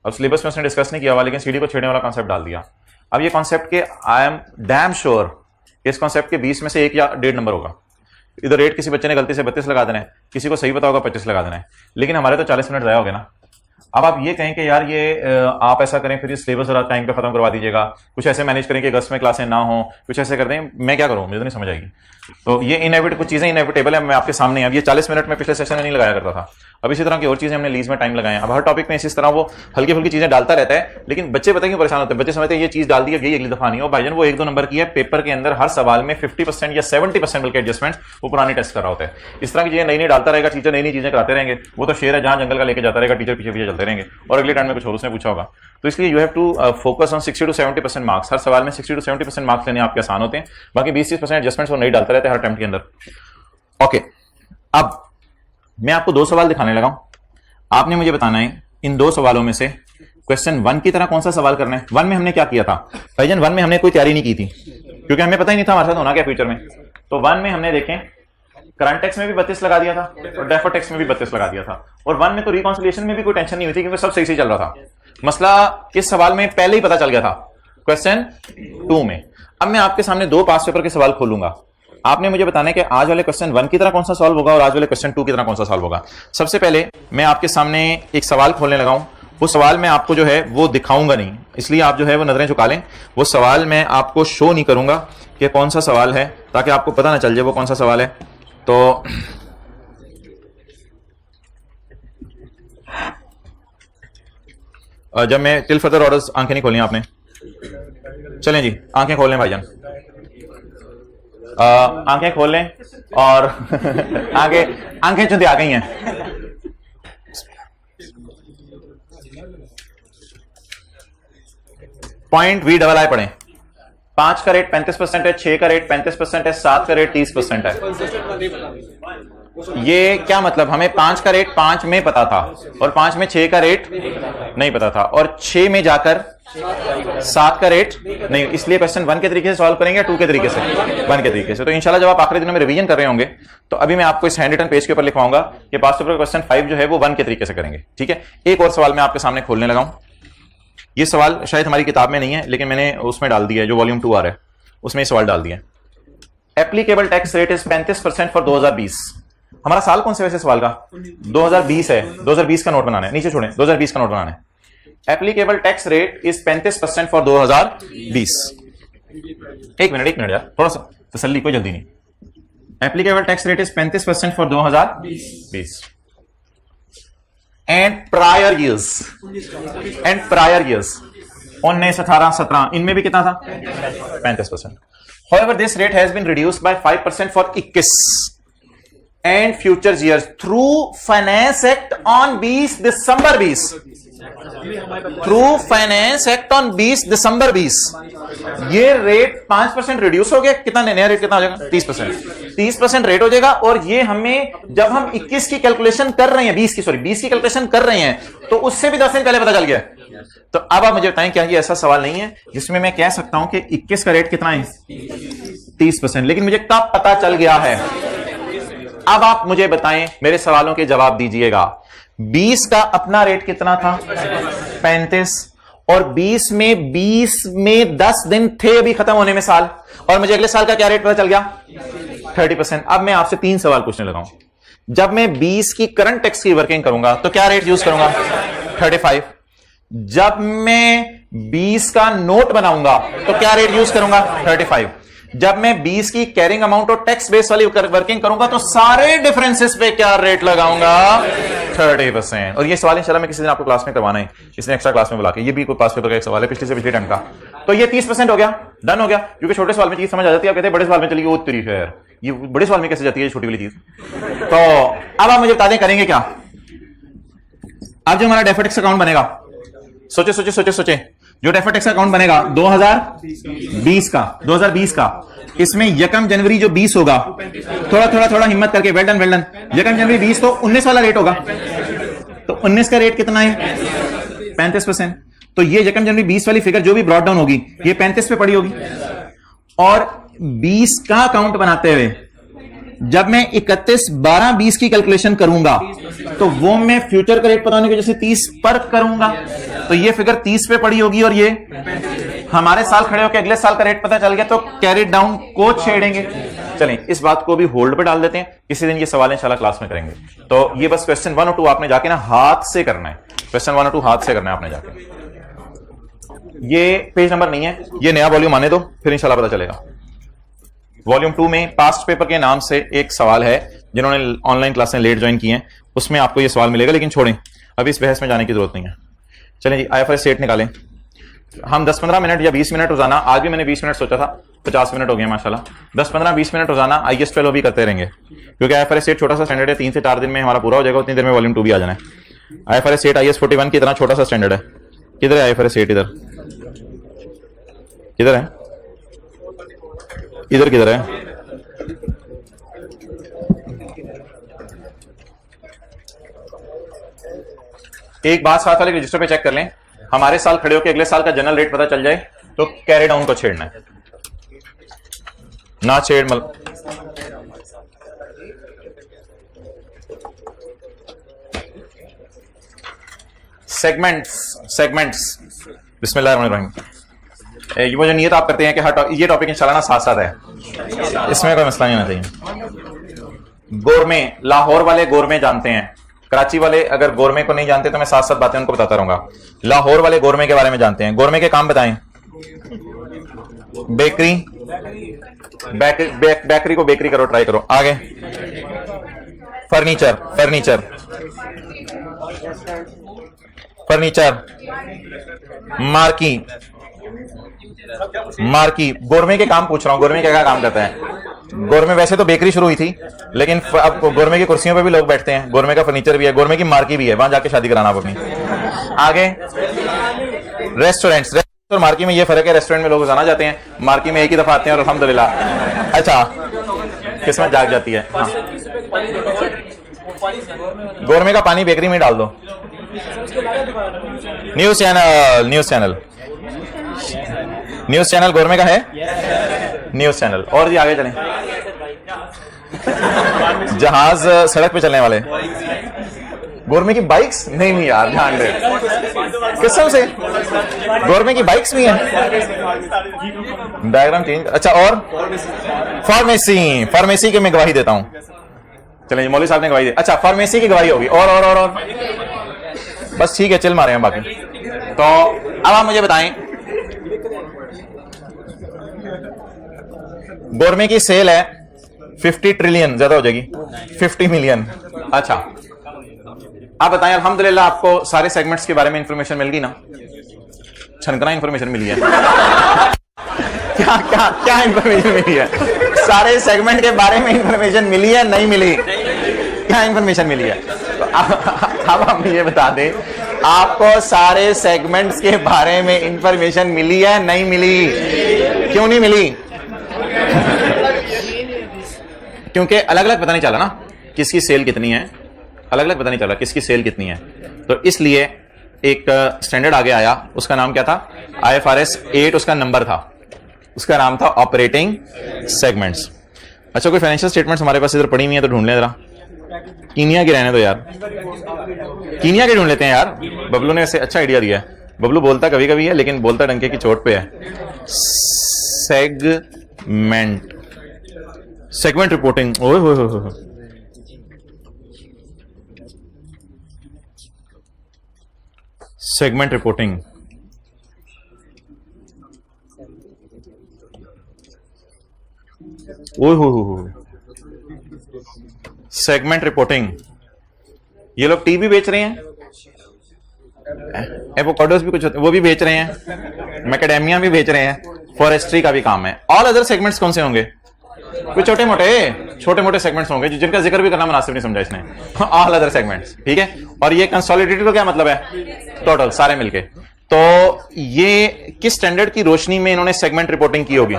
अब सिलेबस में उसने डिस्कस नहीं किया हुआ, लेकिन सीडी को छेड़ने वाला कॉन्सेप्ट डाल दिया। अब ये कॉन्सेप्ट के आई एम डैम श्योर इस कॉन्सेप्ट के 20 में से 1 या 1.5 नंबर होगा। इधर रेट किसी बच्चे ने गलती से 32 लगा देना है, किसी को सही पता होगा 25 लगा देना है, लेकिन हमारे तो 40 मिनट ज़ाया हो गए ना। अब आप ये कहें कि यार ये आप ऐसा करें, फिर ये सिलेबस जरा टाइम पे खत्म करवा दीजिएगा, कुछ ऐसे मैनेज करें कि अगस्त में क्लासें ना हो, कुछ ऐसे कर दें, मैं क्या करूं? मुझे तो नहीं समझ आएगी। तो ये इनएविटेबल, कुछ चीजें इनएविटेबल है, मैं आपके सामने। अब ये 40 मिनट में पिछले सेशन में नहीं लगाया करता था। अब इसी तरह की और चीजें हमने लीज में टाइम लगाए। अब हर टॉपिक में इसी तरह वो हल्की फुल्की चीजें डालता रहता है, लेकिन बच्चे पता क्यों परेशान होते हैं? बच्चे समझते हैं ये चीज डाल दी है, अगली दफा नहीं हो। भाईजान वो 1-2 नंबर की है, पेपर के अंदर हर सवाल में 50% या 70% बल्कि एडजस्टमेंट वो पुरानी टेस्ट कर रहा होता है। इस तरह की चीजें नई नई डालता रहेगा, टीचर नई नई चीजें कराते रहेंगे। वो तो शेर है, जहां जंगल का लेके जाता रहेगा, टीचर पीछे पीछे चलते रहेंगे, और अगले टाइम में कुछ और उसने पूछा होगा। तो इसलिए you have to focus on 60 to 70% marks. हर सवाल में 60 to 70% मार्क्स लेने आपके आसान होते हैं, बाकी 20-30% एडजस्टमेंट्स वो नहीं डालते रहते हर अटेम्प्ट के अंदर। ओके, अब मैं आपको 2 सवाल दिखाने लगा हूं। आपने मुझे बताना है इन 2 सवालों में से क्वेश्चन 1 की तरह कौन सा सवाल करना है। 1 में हमने क्या किया था भाईजान? 1 में हमने कोई तैयारी नहीं की थी, क्योंकि हमें पता ही नहीं था हमारे साथ होना क्या फ्यूचर में। तो 1 में हमने देखें करंट टैक्स में भी 32 लगा दिया था, और डेफर टैक्स में भी 32 लगा दिया था। और 1 में तो रिकॉन्सिलिएशन में भी कोई टेंशन नहीं हुई थी, क्योंकि सब सही से चल रहा था। मसला इस सवाल में पहले ही पता चल गया था क्वेश्चन 2 में। अब मैं आपके सामने 2 पास पेपर के सवाल खोलूंगा, आपने मुझे बताना है कि आज वाले क्वेश्चन 1 की तरह कौन सा सॉल्व होगा और आज वाले क्वेश्चन 2 की तरह कौन सा सॉल्व होगा। सबसे पहले मैं आपके सामने एक सवाल खोलने लगा हूं। वो सवाल मैं आपको जो है वो दिखाऊंगा नहीं, इसलिए आप जो है वो नजरें झुका लें। वो सवाल मैं आपको शो नहीं करूंगा कि कौन सा सवाल है, ताकि आपको पता ना चल जाए वो कौन सा सवाल है। तो जब मैं टिल फर्दर ऑर्डर्स, आंखें नहीं खोलनी आपने, चलें जी आंखें खोल लें भाईजान। आंखें खोल लें और आंखें चुंधी आ गई हैं। पॉइंट वी डबल आई पढ़ें। 5 का रेट 35% है, 6 का रेट 35% है, 7 का रेट 30% है। ये क्या मतलब, हमें 5 का रेट 5 में पता था और 5 में 6 का रेट नहीं पता था और 6 में जाकर 7 का रेट नहीं, इसलिए क्वेश्चन 1 के तरीके से सॉल्व करेंगे या 2 के तरीके से? 1 के तरीके से। तो इंशाल्लाह जब आप आखिरी दिनों में रिवीजन कर रहे होंगे तो अभी मैं आपको इस हैंड रिटन पेज के ऊपर लिखवाऊंगा कि पास्ट पेपर क्वेश्चन 5 जो है वो 1 के तरीके से करेंगे। ठीक है, एक और सवाल मैं आपके सामने खोलने लगा हूं। ये सवाल शायद हमारी किताब में नहीं है लेकिन मैंने उसमें डाल दिया है, जो वॉल्यूम 2 आ रहा है उसमें सवाल डाल दिया। Applicable tax rate is 35% for 2020। हमारा साल कौन से वैसे सवाल का? 2020 है। 2020 का नोट बनाना है, नीचे छोड़ें, 2020 का नोट बनाना है। Applicable tax rate is 35% for 2020। एक मिनट यार, थोड़ा सा तसल्ली, कोई जल्दी नहीं। Applicable tax rate is 35% for 2020 and prior years 19, 18, 17 इनमें भी कितना था? 35%। However, this rate has been reduced by 5% for 21 and future years through Finance Act on 20 December 20। Through finance act on 20 दिसंबर 20 ये रेट 5% रिड्यूस हो गया। कितना नया रेट कितना हो जाएगा? 30%। 30% रेट हो जाएगा और ये हमें जब हम 21 की कैलकुलेशन कर रहे हैं, 20 की कैलकुलेशन कर रहे हैं तो उससे भी 10 दिन पहले पता चल गया। तो अब आप मुझे बताएं, क्या ये ऐसा सवाल नहीं है जिसमें मैं कह सकता हूं कि 21 का रेट कितना है? 30%, लेकिन मुझे कब पता चल गया है? अब आप मुझे बताएं, मेरे सवालों के जवाब दीजिएगा। 20 का अपना रेट कितना था? 35, और 20 में 10 दिन थे अभी खत्म होने में साल, और मुझे अगले साल का क्या रेट पता चल गया? 30%। अब मैं आपसे 3 सवाल पूछने लगा हूं। जब मैं 20 की करंट टैक्स की वर्किंग करूंगा तो क्या रेट यूज करूंगा? 35। जब मैं 20 का नोट बनाऊंगा तो क्या रेट यूज करूंगा? 35। जब मैं 20 की कैरिंग अमाउंट और टैक्स बेस वाली वर्किंग करूंगा तो सारे डिफरेंसेस पे क्या रेट लगाऊंगा? 30%। और ये सवाल इंशाल्लाह मैं किसी दिन आपको क्लास में करवाना है, किसी एक्स्ट्रा क्लास में बुला के। ये भी कोई पास पेपर का एक सवाल है पिछले से पिछले टाइम का। तो ये 30% हो गया, डन हो गया, क्योंकि छोटे सवाल में चीज समझ आ जाती है। आप कहते हैं बड़े सवाल में चलिए वो तरीफ है यार, ये बड़े सवाल में कैसे जाती है छोटी वाली चीज? तो अब आप मुझे बता दें करेंगे क्या। अब जो हमारा डेफर्ड टैक्स अकाउंट बनेगा, सोचे जो डेफर्ड टैक्स अकाउंट बनेगा 2020 का, इसमें 1 जनवरी जो 20 होगा, थोड़ा हिम्मत करके, वेल डन 1 जनवरी 20 तो 19 वाला रेट होगा। तो 19 का रेट कितना है? 35%। तो ये 1 जनवरी 20 वाली फिगर जो भी ब्रॉड डाउन होगी ये 35 पे पड़ी होगी। और 20 का अकाउंट बनाते हुए जब मैं 31/12/20 की कैलकुलेशन करूंगा तो वो मैं फ्यूचर का रेट पता होने की वजह से 30 पर करूंगा, तो ये फिगर 30 पे पड़ी होगी। और ये हमारे साल खड़े होकर अगले साल का रेट पता चल गया तो कैरी डाउन को छेड़ेंगे। चलें इस बात को भी होल्ड पे डाल देते हैं, किसी दिन ये सवाल इंशाल्लाह क्लास में करेंगे। तो ये बस क्वेश्चन 1 और 2 आपने जाके ना हाथ से करना है। क्वेश्चन 1 और 2 हाथ से करना है आपने जाके। ये पेज नंबर नहीं है, ये नया वॉल्यूम आने दो फिर इंशाल्लाह पता चलेगा। वॉल्यूम 2 में पास्ट पेपर के नाम से एक सवाल है, जिन्होंने ऑनलाइन क्लासें लेट ज्वाइन की हैं उसमें आपको ये सवाल मिलेगा। लेकिन छोड़ें, अभी इस बहस में जाने की जरूरत नहीं है। चलें जी, IFRS 8 निकालें। हम 10-15 मिनट या 20 मिनट रोजाना, आज भी मैंने 20 मिनट सोचा था, 50 मिनट हो गए माशाल्लाह, 10-15-20 मिनट रोजाना IAS 12 भी करते रहेंगे, क्योंकि IFRS 8 छोटा सा स्टैंडर्ड है। 3 से 4 दिन में हमारा पूरा हो जाएगा, उतनी देर में वॉल्यूम 2 भी आ जाना है। IFRS 8 IAS 41 की तरह छोटा सा स्टैंडर्ड है। किधर है IFRS 8? किधर है? इधर किधर है? एक बात साथ वाले रजिस्टर पे चेक कर लें, हमारे साल खड़े होकर अगले साल का जनरल रेट पता चल जाए तो कैरी डाउन को छेड़ना है, ना छेड़ सेगमेंट्स बिस्मिल्लाहिर्रहमानिर्रहीम। ये वो जो नियत आप करते हैं कि हर ये टॉपिक इंशाल्लाह ना साथ साथ है, इसमें कोई मसला नहीं होना चाहिए। गोरमे, लाहौर वाले गोरमे जानते हैं, कराची वाले अगर गोरमे को नहीं जानते तो मैं साथ साथ बातें उनको बताता रहूंगा। लाहौर वाले गोरमे के बारे में जानते हैं। गोरमे के काम बताएं। बेकरी, बेकरी को बेकरी करो, ट्राई करो। आगे फर्नीचर, मार्की। गोरमे के काम पूछ रहा हूं, गोरमे क्या काम करता है? गोरमे वैसे तो बेकरी शुरू हुई थी, लेकिन अब गोरमे की कुर्सियों पे भी लोग बैठते हैं, गोरमे का फर्नीचर भी है, गोरमे की मार्की भी है, वहां जाके शादी कराना आप अपनी। आगे रेस्टोरेंट्स और मार्की में ये फर्क है, रेस्टोरेंट में लोग रोजाना जाते हैं, मार्की में एक ही दफा आते हैं और अल्हम्दुलिल्लाह अच्छा किस्मत जाग जाती है। हाँ। गोरमे का पानी बेकरी में डाल दो। News channel, news channel, news channel गोरमे का है, न्यूज चैनल। और जी आगे चलें। जहाज सड़क पे चलने वाले, गोरमे की बाइक्स नहीं यार, ध्यान दे कसम से, गोरमे की बाइक्स भी हैं। Diagram change. अच्छा, और फार्मेसी, फार्मेसी के मैं गवाही देता हूं। चलिए मौलवी साहब ने गवाही दी। अच्छा, फार्मेसी की गवाही होगी। और बस ठीक है, चल मारे हैं बाकी। तो अब आप मुझे बताएं, गोरमे की सेल है 50 ट्रिलियन, ज्यादा हो जाएगी 50 मिलियन। अच्छा, आप बताएं, अल्हम्दुलिल्लाह आपको सारे सेगमेंट्स के बारे में इंफॉर्मेशन मिल गई ना? छनकना इंफॉर्मेशन मिली है। क्या क्या क्या इंफॉर्मेशन मिली है? सारे सेगमेंट के बारे में इंफॉर्मेशन मिली है, नहीं मिली? क्या इंफॉर्मेशन मिली है? तो अब हम ये बता दें, आपको सारे सेगमेंट्स के बारे में इंफॉर्मेशन मिली है, नहीं मिली? क्यों नहीं मिली? क्योंकि अलग अलग पता नहीं चला ना किसकी सेल कितनी है, अलग अलग पता नहीं चला किसकी सेल कितनी है। तो इसलिए एक स्टैंडर्ड आगे आया, उसका नाम क्या था? IFRS 8 उसका नंबर था, उसका नाम था ऑपरेटिंग सेगमेंट्स। अच्छा, कोई फाइनेंशियल स्टेटमेंट्स हमारे पास इधर पड़ी हुई है तो ढूंढ लें जरा। कीनिया की रहने दो यार, कीनिया की ढूंढ लेते हैं यार। बबलू ने ऐसे अच्छा आइडिया दिया है। बबलू बोलता कभी कभी है, लेकिन बोलता डंके की चोट पे है। सेगमेंट, सेगमेंट रिपोर्टिंग, ओए होए होए, सेगमेंट रिपोर्टिंग। ओए होए, सेगमेंट रिपोर्टिंग। ये लोग टी भी बेच रहे हैं, एवोकाडोस भी कुछ होते, वो भी बेच रहे हैं, मैकेडेमिया भी बेच रहे हैं, फॉरेस्ट्री का भी काम है। ऑल अदर सेगमेंट्स कौन से होंगे? कुछ छोटे मोटे सेगमेंट्स होंगे जिनका जिक्र भी करना मुनासिब नहीं समझा इसने। ऑल अदर सेगमेंट्स, ठीक है। और ये कंसोलिडेटेड का क्या मतलब है? टोटल, सारे मिलके। तो ये किस स्टैंडर्ड की रोशनी में इन्होंने सेगमेंट रिपोर्टिंग की होगी?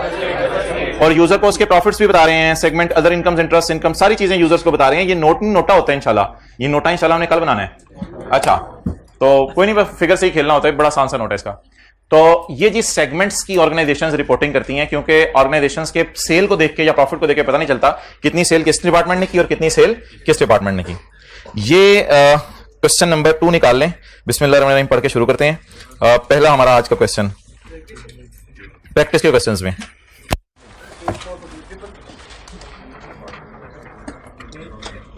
और यूजर को उसके प्रॉफिट्स भी बता रहे हैं, segment, other incomes, interest income, सारी चीजें यूजर्स को बता रहे हैं। ये नोटा होता है इंशाल्लाह, ये नोटा इंशाल्लाह हमने कल बनाना है। अच्छा, तो कोई नहीं, फिगर से ही खेलना होता है, बड़ा आसान सा नोट है इसका। तो ये जी सेगमेंट्स की ऑर्गेनाइजेशंस रिपोर्टिंग करती हैं, क्योंकि ऑर्गेनाइजेशंस के सेल को देख के या प्रॉफिट को देख के पता नहीं चलता कितनी सेल किस डिपार्टमेंट ने की और कितनी सेल किस डिपार्टमेंट ने की। ये क्वेश्चन नंबर 2 निकाल लें। बिस्मिल्लाहिर्रहमानिर्रहीम पढ़ के शुरू करते हैं। पहला हमारा आज का क्वेश्चन, प्रैक्टिस के क्वेश्चंस में।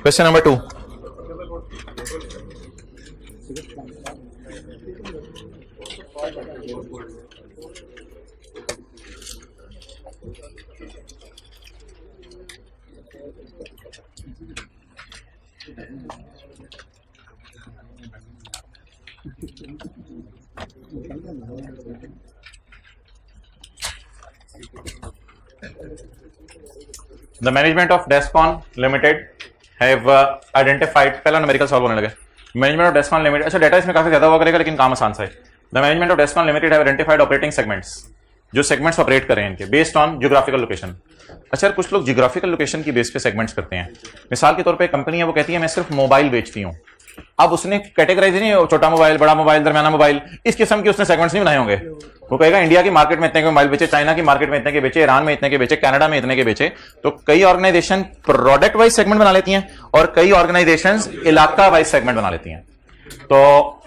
Question number 2, The management of Descon Limited have identified, पहला न्यूमेरिकल सॉल्व होने लगे। मैनेजमेंट ऑफ डेस्कॉन लिमिटेड, अच्छा डाटा इसमें काफी ज्यादा हुआ करेगा लेकिन काम आसान सा है। The management of Descon limited have identified operating segments, जो सेगमेंट्स ऑपरेट कर रहे हैं इनके, बेस्ड ऑन ज्योग्राफिकल लोकेशन। अच्छा, कुछ लोग ज्योग्राफिकल लोकेशन की बेस पे सेगमेंट्स करते हैं। मिसाल के तौर पे कंपनी है, वो कहती है मैं सिर्फ मोबाइल बेचती हूँ। अब उसने कैटेगराइज नहीं, छोटा मोबाइल, बड़ा मोबाइल, दरमियाना मोबाइल, इस किस्म के उसने सेगमेंट्स नहीं बनाए होंगे। वो कहेगा इंडिया की मार्केट में इतने के मोबाइल बेचे, चाइना की मार्केट में इतने के बेचे, ईरान में इतने के बेचे, कनाडा में इतने के बेचे। तो कई ऑर्गेनाइजेशन प्रोडक्ट वाइज सेगमेंट बना लेती हैं और कई ऑर्गेनाइजेशन इलाका वाइज सेगमेंट बना लेती हैं। तो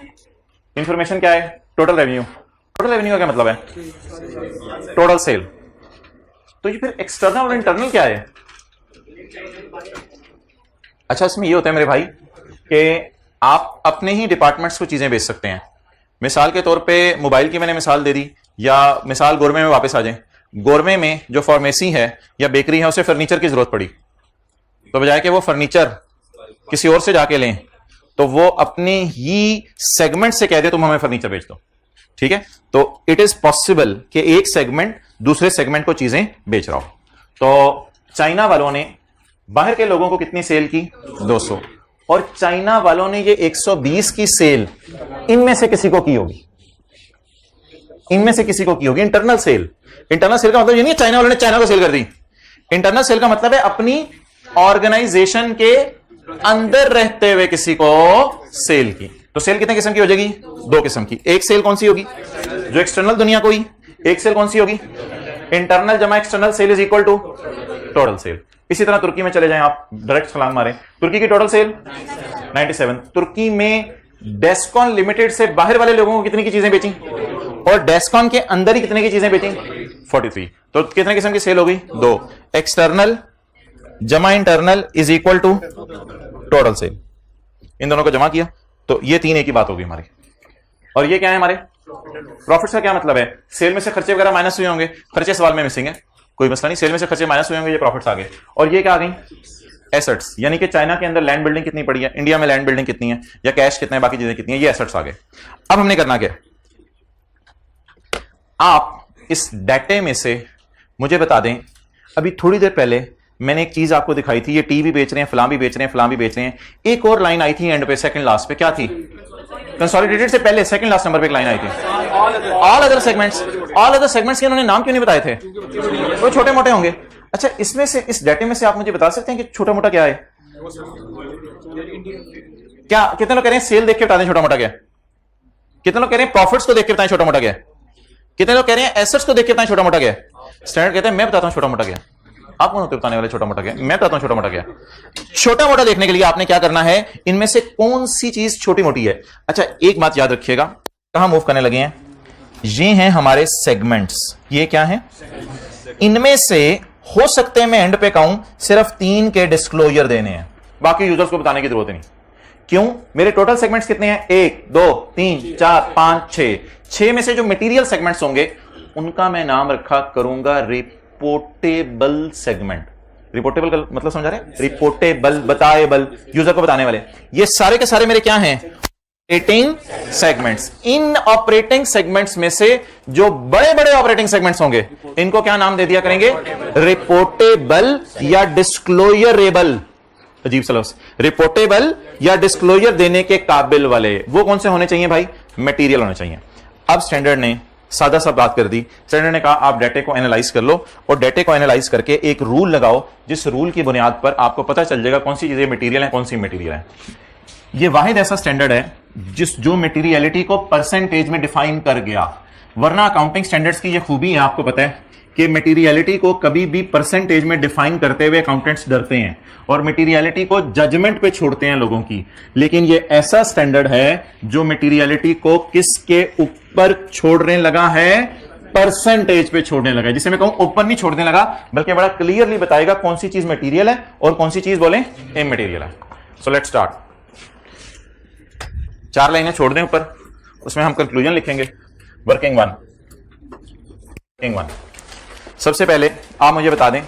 इंफॉर्मेशन क्या है? Total revenue. टोटल रेवेन्यू का क्या मतलब है? Total sale. तो ये फिर एक्सटर्नल और इंटरनल क्या है? अच्छा, इसमें ये होता है मेरे भाई कि आप अपने ही डिपार्टमेंट्स को चीजें बेच सकते हैं। मिसाल के तौर पे मोबाइल की मैंने मिसाल दे दी, या मिसाल गोरमे में वापस आ जाए। गोरमे में जो फार्मेसी है या बेकरी है, उसे फर्नीचर की जरूरत पड़ी, तो बजाय कि वो फर्नीचर किसी और से जाके लें, तो वो अपने ही सेगमेंट से कह दे तुम हमें फर्नीचर बेच दो। ठीक है, तो इट इज पॉसिबल कि एक सेगमेंट दूसरे सेगमेंट को चीजें बेच रहा हो। तो चाइना वालों ने बाहर के लोगों को कितनी सेल की? 200। और चाइना वालों ने ये 120 की सेल इनमें से किसी को की होगी, इनमें से किसी को की होगी। इंटरनल सेल, इंटरनल सेल का मतलब ये नहीं चाइना वालों ने चाइना को सेल कर दी। इंटरनल सेल का मतलब है अपनी ऑर्गेनाइजेशन के अंदर रहते हुए किसी को सेल की। तो सेल कितने किस्म की हो जाएगी? 2 किस्म की। एक सेल कौन सी होगी? जो एक्सटर्नल दुनिया को ही। एक सेल कौन सी होगी? इंटरनल जमा external sale is equal to total sale. इसी तरह तुर्की में चले जाएं आप, डायरेक्ट छलांग मारें, तुर्की की टोटल सेल 97। तुर्की में डेस्कॉन लिमिटेड से बाहर वाले लोगों को कितनी की चीजें बेची और डेस्कॉन के अंदर ही कितने की चीजें बेची? 43। तो कितने किस्म की सेल हो गई? 2। एक्सटर्नल जमा internal is equal to total sale. इन दोनों को जमा किया तो ये 3 एक ही बात होगी हमारी। और ये क्या है हमारे प्रॉफिट्स का क्या मतलब है? सेल में से खर्चे वगैरह माइनस हुए होंगे, खर्चे सवाल में मिसिंग है, कोई मसला नहीं, सेल में से खर्चे माइनस हुए होंगे, ये प्रॉफिट्स आ गए। और ये क्या आ गई? एसेट्स। यानी कि चाइना के अंदर लैंड बिल्डिंग कितनी पड़ी है, इंडिया में लैंड बिल्डिंग कितनी है, या कैश कितना है, बाकी चीजें कितनी है, ये एसेट्स आ गए। अब हमने करना क्या? आप इस डाटे में से मुझे बता दें, अभी थोड़ी देर पहले मैंने एक चीज आपको दिखाई थी, ये टी भी बेच रहे हैं, फलां भी बेच रहे हैं, फलां भी बेच रहे हैं। एक और लाइन आई थी एंड पे, सेकंड लास्ट पे, क्या थी? कंसोलिडेटेड से पहले सेकंड लास्ट नंबर पे एक लाइन आई थी, all other segments. All other segments के उन्होंने नाम क्यों नहीं बताए थे? वो छोटे मोटे होंगे। अच्छा, इसमें से, इस डाटे में से आप मुझे बता सकते हैं कि छोटा मोटा क्या है? क्या कितने लोग कह रहे हैं सेल देख के बता दें छोटा मोटा क्या? कितने लोग कह रहे हैं प्रॉफिट्स को देख के बताएं छोटा मोटा क्या? कितने लोग कह रहे हैं एसेट्स को देख के बताएं छोटा मोटा क्या? स्टैंडर्ड कहते हैं मैं बताता हूं छोटा मोटा क्या। आप कौन होते बताने वाले छोटा मोटा क्या? मैं बताता हूं छोटा मोटा क्या। छोटा मोटा देखने के लिए आपने क्या करना है, इनमें से कौन सी चीज छोटी मोटी है। अच्छा, एक बात याद रखिएगा, कहां मूव करने लगे हैं? ये हैं हमारे सेगमेंट्स। ये क्या है? इनमें से हो सकते हैं मैं एंड पे कहूं सिर्फ 3 के डिस्क्लोजर देने हैं, बाकी यूजर्स को बताने की जरूरत नहीं। क्यों? मेरे टोटल सेगमेंट्स कितने हैं? 1 2 3 4 5 6। 6 में से जो मटेरियल सेगमेंट्स होंगे उनका मैं नाम रखा करूंगा रिपोर्टेबल सेगमेंट। रिपोर्टेबल का मतलब समझा रहे हैं? रिपोर्टेबल, बताएबल, यूजर को बताने वाले। ये सारे के सारे मेरे क्या हैं? Operating segments. इन ऑपरेटिंग सेगमेंट्स में से जो बड़े बड़े ऑपरेटिंग सेगमेंट्स होंगे इनको क्या नाम दे दिया करेंगे? रिपोर्टेबल या डिस्क्लोजरेबल। अजीब सा लफ्ज, रिपोर्टेबल या डिस्क्लोजर देने के काबिल वाले। वो कौन से होने चाहिए भाई? मटेरियल होने चाहिए। अब स्टैंडर्ड ने सादा सा बात कर दी। स्टैंडर्ड ने कहा आप डेटे को एनालाइज कर लो और डेटे को एनालाइज करके एक रूल लगाओ, जिस रूल की बुनियाद पर आपको पता चल जाएगा कौन सी चीजें मटेरियल है, कौन सी मटेरियल है। ये वाहिद ऐसा स्टैंडर्ड है जो मटेरियलिटी को परसेंटेज में डिफाइन कर गया। वरना अकाउंटिंग स्टैंडर्ड्स की ये खूबी है, आपको पता है कि मटेरियलिटी को कभी भी परसेंटेज में डिफाइन करते हुए अकाउंटेंट्स डरते हैं और मटेरियलिटी को जजमेंट पे छोड़ते हैं लोगों की। लेकिन ये ऐसा स्टैंडर्ड है जो मटेरियलिटी को किसके ऊपर छोड़ने लगा है? परसेंटेज पे छोड़ने लगा है। जिसे मैं कहूं ऊपर नहीं छोड़ने लगा, बल्कि बड़ा क्लियरली बताएगा कौन सी चीज मटेरियल है और कौन सी चीज बोले इमटेरियल है। So let's start. 4 लाइनें छोड़ दें ऊपर, उसमें हम कंक्लूजन लिखेंगे। Working one. सबसे पहले आप मुझे बता दें,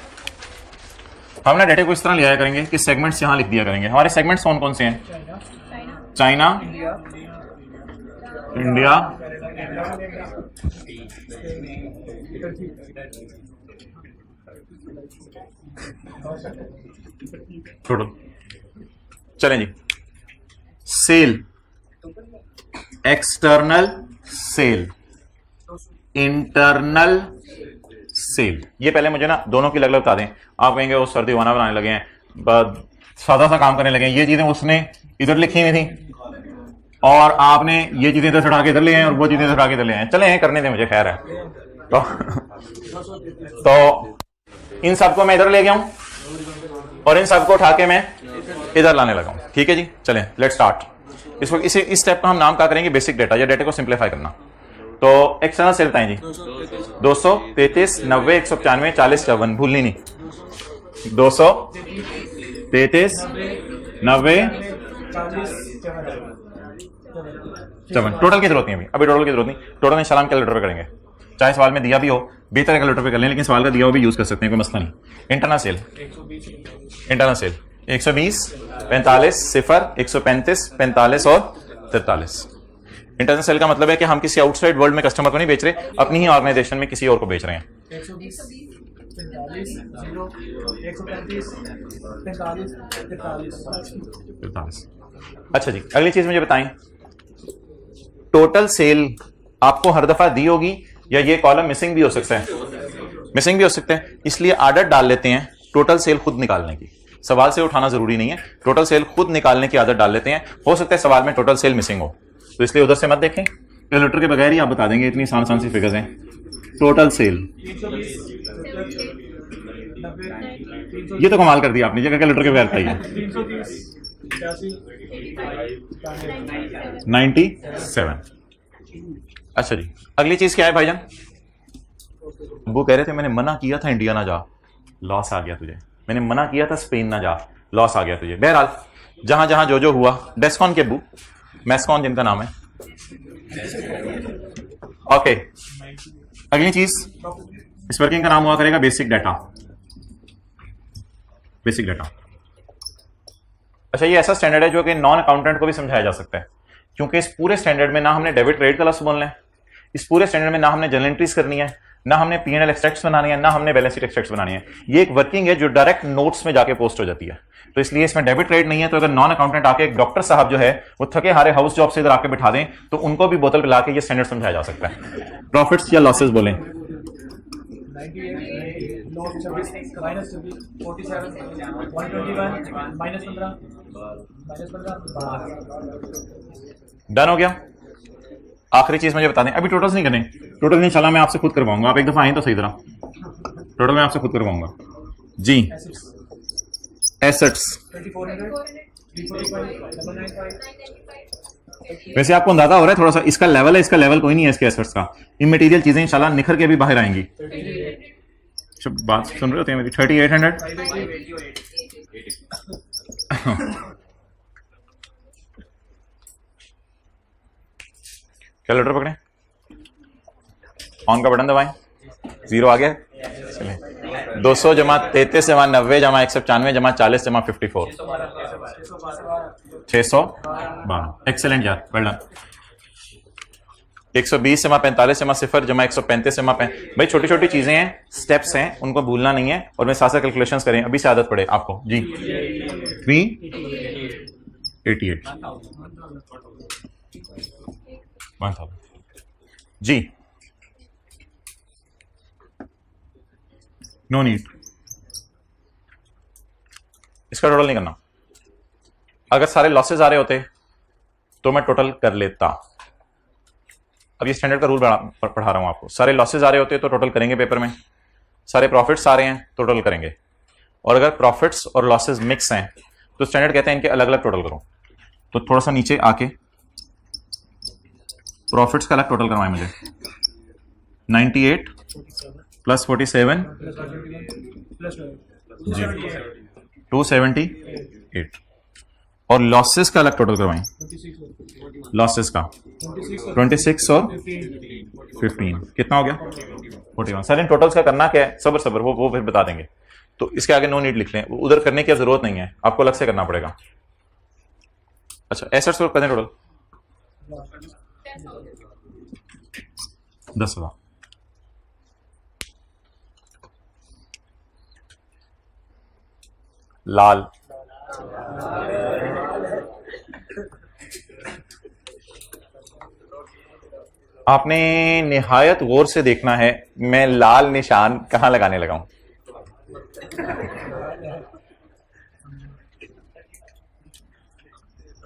हम ना डेटे को इस तरह लिया करेंगे कि सेगमेंट्स यहां लिख दिया करेंगे। हमारे सेगमेंट्स कौन कौन से हैं? चाइना, इंडिया, छोड़ो, चलें जी। Sale, external sale, internal sale. ये पहले मुझे ना दोनों की अलग अलग बता दें। आप कहेंगे वो सर दीवाना बनाने लगे हैं, सादा सा काम करने लगे हैं। ये चीजें उसने इधर लिखी हुई थी और आपने ये चीजें इधर उठा के इधर ले आए और वो चीजें इधर उठा के इधर ले आए। चले हैं, करने दें मुझे, खैर है। तो इन सबको मैं इधर ले गया हूं और इन सबको उठा के मैं इधर लाने लगा हूं। ठीक है जी, चलें लेट्स स्टार्ट। इस स्टेप का हम नाम क्या करेंगे? बेसिक डेटा, या डेटा को सिंप्लीफाई करना। तो एक्सटर्नल सेल बताएं जी। 200, 33, 90, 195, 40, 54, भूलनी नहीं। 200, 33, 90, 54। टोटल की जरूरत नहीं अभी टोटल की जरूरत नहीं। टोटल इंशाल्लाह हम कैलकुलेटर पे करेंगे, चाहे सवाल में दिया भी हो, बेहतर है कैलकुलेटर पे कर लें, लेकिन सवाल का दिया हो भी यूज कर सकते हैं, कोई मसला नहीं। इंटरनल सेल 120, 45, 0, 135, 45 और 43। इंटरनल सेल का मतलब है कि हम किसी आउटसाइड वर्ल्ड में कस्टमर को नहीं बेच रहे, अपनी ही ऑर्गेनाइजेशन में किसी और को बेच रहे हैं। अच्छा जी, अगली चीज मुझे बताएं, टोटल सेल आपको हर दफा दी होगी या ये कॉलम मिसिंग भी हो सकता है? मिसिंग भी हो सकता है, इसलिए आदत डाल लेते हैं टोटल सेल खुद निकालने की। सवाल से उठाना जरूरी नहीं है, टोटल सेल खुद निकालने की आदत डाल लेते हैं। हो सकता है सवाल में टोटल सेल मिसिंग हो, तो इसलिए उधर से मत देखें, कैलकुलेटर के बगैर ही आप बता देंगे, इतनी आसान सी फिगर्स हैं। टोटल सेल, ये तो कमाल कर दिया आपने, जगह कैलकुलेटर के बगैर बताइए। 97। अच्छा जी, अगली चीज क्या है भाईजान? वो कह रहे थे मैंने मना किया था इंडिया ना जा, लॉस आ गया तुझे। मैंने मना किया था स्पेन ना जा, लॉस आ गया तुझे। बहरहाल जहां जहां जो जो हुआ, डेस्कॉन के अब्बू, मैस्कॉन जिनका नाम है। ओके, अगली चीज इस वर्किंग का नाम हुआ करेगा बेसिक डाटा। बेसिक डाटा, अच्छा ये ऐसा स्टैंडर्ड है जो कि नॉन अकाउंटेंट को भी समझाया जा सकता है, क्योंकि इस पूरे स्टैंडर्ड में ना हमने डेबिट क्रेडिट का लफ्ज बोलना है, इस पूरे स्टैंडर्ड में ना हमने जर्नल एंट्रीज करनी है, ना हमने P&L एक्सट्रैक्ट्स बनानी है, ना हमने बैलेंस शीट एक्सट्रैक्ट्स बनानी है। ये एक वर्किंग है जो डायरेक्ट नोट्स में जाके पोस्ट हो जाती है, तो इसलिए इसमें डेबिट क्रेडिट नहीं है। तो अगर नॉन अकाउंटेंट आके एक डॉक्टर साहब जो है वो थके हारे हाउस जॉब से इधर आके बिठा दें तो उनको भी बोतल पिला के ये स्टैंडर्ड समझाया जा सकता है। प्रॉफिट्स या लॉसेस बोलें? डन हो गया। आखिरी चीज मुझे बता दें, अभी टोटल्स नहीं करने, टोटल इंशाल्लाह मैं आपसे खुद करवाऊंगा, आप एक दफा आए तो सही तरह, टोटल मैं आपसे खुद करवाऊंगा जी। एसेट्स, वैसे आपको अंदाजा हो रहा है थोड़ा सा इसका लेवल है, इसका लेवल कोई नहीं है इसके एसेट्स का। इमटेरियल चीजें इंशाल्लाह निखर के भी बाहर आएंगी। बात सुन रहे होते हैं मेरी? 3800 कैलकुलेटर पकड़े, ऑन का बटन दबाएं, 0 आ गया। चलें, 200 जमा 33 जमा 90 जमा 195 जमा 40 जमा 54, 612। एक्सेलेंट यार, वेल डन। 120 जमा 45 जमा 0 जमा 135 जमा भाई छोटी छोटी चीजें हैं, स्टेप्स हैं, उनको भूलना नहीं है और मैं साथ साथ कैलकुलेशंस करें, अभी से आदत पड़े आपको जी। 388 1000 जी, नो नीड, इसका टोटल नहीं करना। अगर सारे लॉसेस आ रहे होते तो मैं टोटल कर लेता। अब ये स्टैंडर्ड का रूल पढ़ा रहा हूं आपको। सारे लॉसेस आ रहे होते तो टोटल करेंगे पेपर में, सारे प्रॉफिट्स आ रहे हैं तो टोटल करेंगे, और अगर प्रॉफिट्स और लॉसेस मिक्स हैं तो स्टैंडर्ड कहते हैं इनके अलग अलग टोटल करो। तो थोड़ा सा नीचे आके प्रॉफिट्स का अलग टोटल करवाएं मुझे। 98 प्लस 47 जी 278, और लॉसेस का अलग टोटल करवाएं। लॉसेस का 26 और 15 कितना हो गया? 41। सर इन टोटल्स का करना क्या है? सबर सबर, वो फिर बता देंगे। तो इसके आगे नो नीड लिख लें, उधर करने की जरूरत नहीं है, आपको अलग से करना पड़ेगा। अच्छा एसेट्स को कर दें टोटल 10,000। लाल आपने निहायत गौर से देखना है मैं लाल निशान कहां लगाने लगा हूं।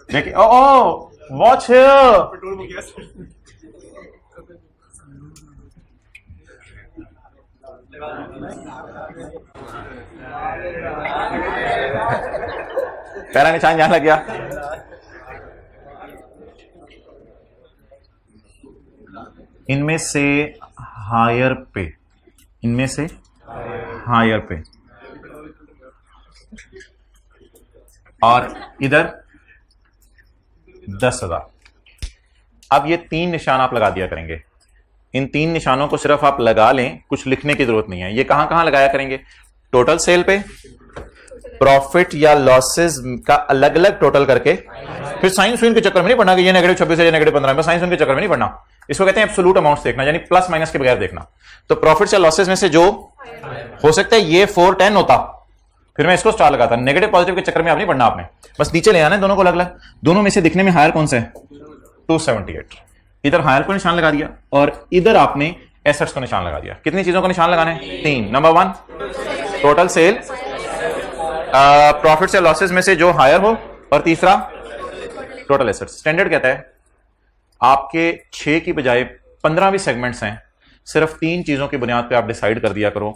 देखिए, ओ वॉच पहला निशान यहां लग गया। इनमें से हायर पे, इनमें से हायर पे, और इधर 10,000। अब ये 3 निशान आप लगा दिया करेंगे। इन 3 निशानों को सिर्फ आप लगा लें, कुछ लिखने की जरूरत नहीं है। ये कहां कहां लगाया करेंगे? टोटल सेल पे, प्रॉफिट या लॉसेस का अलग अलग टोटल करके। फिर साइंस के चक्कर में नहीं पढ़ना कि ये -26 है, ये -15 है, साइंस के चक्कर में नहीं पढ़ना। इसको कहते हैं एब्सोल्यूट अमाउंट्स देखना, यानी प्लस माइनस के बगैर देखना। तो प्रॉफिट या लॉसेस में से जो हो सकता है ये 410 होता, फिर मैं इसको स्टार लगाता। नेगेटिव पॉजिटिव के चक्कर में आप नहीं पढ़ना, आपने बस नीचे ले आना है दोनों को अलग अलग। दोनों में से दिखने में हायर कौन सा है? 278। इधर हायर को निशान लगा दिया और इधर आपने एसेट्स को निशान लगा दिया। कितनी चीजों को निशान लगाना है? 3। नंबर 1 टोटल सेल, प्रॉफिट से लॉसेस में से जो हायर हो, और तीसरा टोटल एसेट्स। स्टैंडर्ड कहता है आपके 6 की बजाय 15 भी सेगमेंट्स हैं, सिर्फ 3 चीजों की बुनियाद पे आप डिसाइड कर दिया करो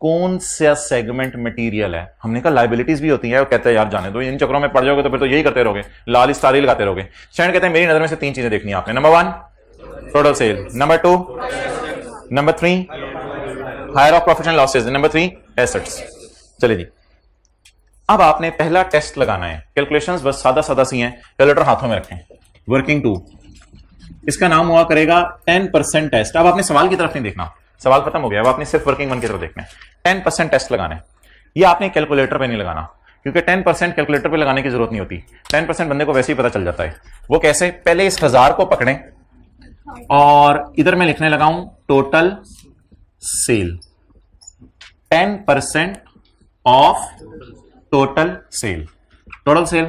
कौन सा सेगमेंट मटेरियल है। हमने कहा लाइबिलिटीज भी होती है, और कहते हैं यार जाने दो, इन चक्रों में पड़ जाओगे तो फिर तो यही करते रहोगे, लाल स्टार ही लगाते रहोगे। स्टैंडर्ड कहते हैं मेरी नजर में से 3 चीजें देखनी है आपने। Number 1 total sale, number 2, number 3 higher of profit and losses, number 3 assets. चलिए जी, अब आपने पहला टेस्ट लगाना है। कैलकुलेशंस बस सादा सादा सी हैं, कैलकुलेटर हाथों में रखें। वर्किंग 2, इसका नाम हुआ करेगा 10% टेस्ट। अब आपने सवाल की तरफ नहीं देखना, सवाल खत्म हो गया, अब आपने सिर्फ वर्किंग 1 की तरफ देखना है। 10% टेस्ट लगाना है। ये आपने कैलकुलेटर पे नहीं लगाना, क्योंकि 10% कैलकुलेटर पे लगाने की जरूरत नहीं होती। 10% बंदे को वैसे ही पता चल जाता है। वो कैसे? पहले इस 1000 को पकड़ें और इधर मैं लिखने लगा हूं total sale, 10% of total sale. Total sale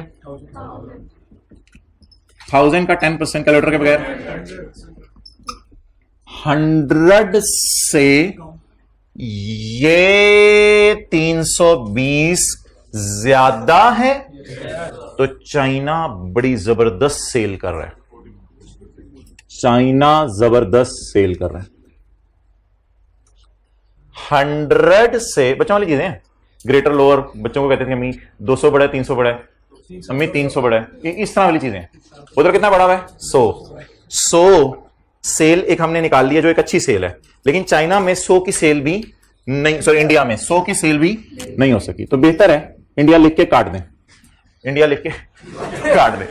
1000 का 10% कैलकुलेटर के बगैर 100 से ये 320 ज्यादा है, तो चाइना बड़ी जबरदस्त सेल कर रहा है। चाइना जबरदस्त सेल कर रहा है। 100 से बच्चों वाली चीजें, ग्रेटर लोअर, बच्चों को कहते थे अम्मी 200 बड़ा है, 300 बड़ा है, अम्मी 300 बड़ा है, इस तरह वाली चीजें। उधर कितना बड़ा हुआ है? 100 सेल एक हमने निकाल लिया जो एक अच्छी सेल है, लेकिन चाइना में 100 की सेल भी नहीं, सॉरी इंडिया में 100 की सेल भी नहीं हो सकी। तो बेहतर है इंडिया लिख के काट दें, इंडिया लिख के काट दें।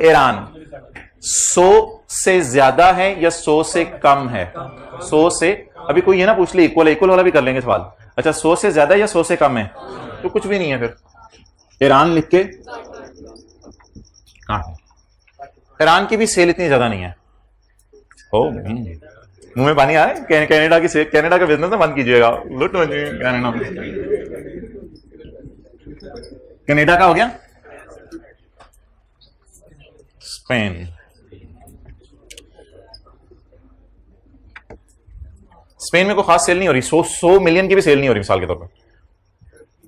ईरान 100 से ज्यादा है या 100 से कम है? 100 से, अभी कोई ये ना पूछ ले इक्वल है, इक्वल वाला भी कर लेंगे सवाल। अच्छा 100 से ज्यादा है या 100 से कम है? तो कुछ भी नहीं है, फिर ईरान लिख के काट। ईरान की भी सेल इतनी ज्यादा नहीं है। मुंह में पानी आ रहा है। कनाडा की सेल, कनाडा का बिजनेस बंद कीजिएगा, लुट हो जाएगी कनाडा। कनाडा का हो गया। स्पेन, स्पेन में कोई खास सेल नहीं हो रही, 100 मिलियन की भी सेल नहीं हो रही मिसाल के तौर पर।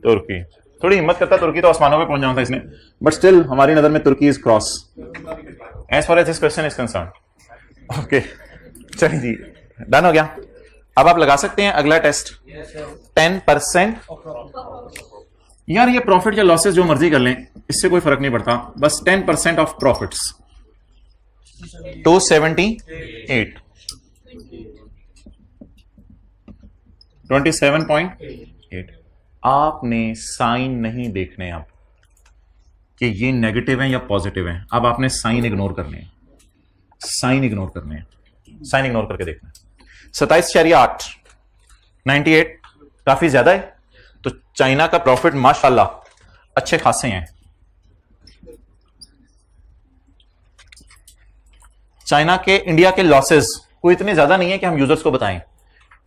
तुर्की, थोड़ी हिम्मत करता तुर्की तो आसमानों पे पहुंच जाता था इसने, बट स्टिल हमारी नजर में तुर्की is cross as far as this question is concern. Okay चलिए जी, डन हो गया। अब आप लगा सकते हैं अगला टेस्ट। 10%, यार ये प्रॉफिट या लॉसेस जो मर्जी कर लें, इससे कोई फर्क नहीं पड़ता, बस 10% ऑफ प्रॉफिट्स 278, 27.8। आपने साइन नहीं देखने आप कि ये नेगेटिव है या पॉजिटिव है। अब आपने साइन इग्नोर करने हैं, साइन इग्नोर करने हैं, साइन इग्नोर करके देखना है। 27.8, 98 काफी ज्यादा है, तो चाइना का प्रॉफिट माशाल्लाह अच्छे खासे हैं। चाइना के, इंडिया के लॉसेस कोई इतने ज्यादा नहीं है कि हम यूजर्स को बताएं,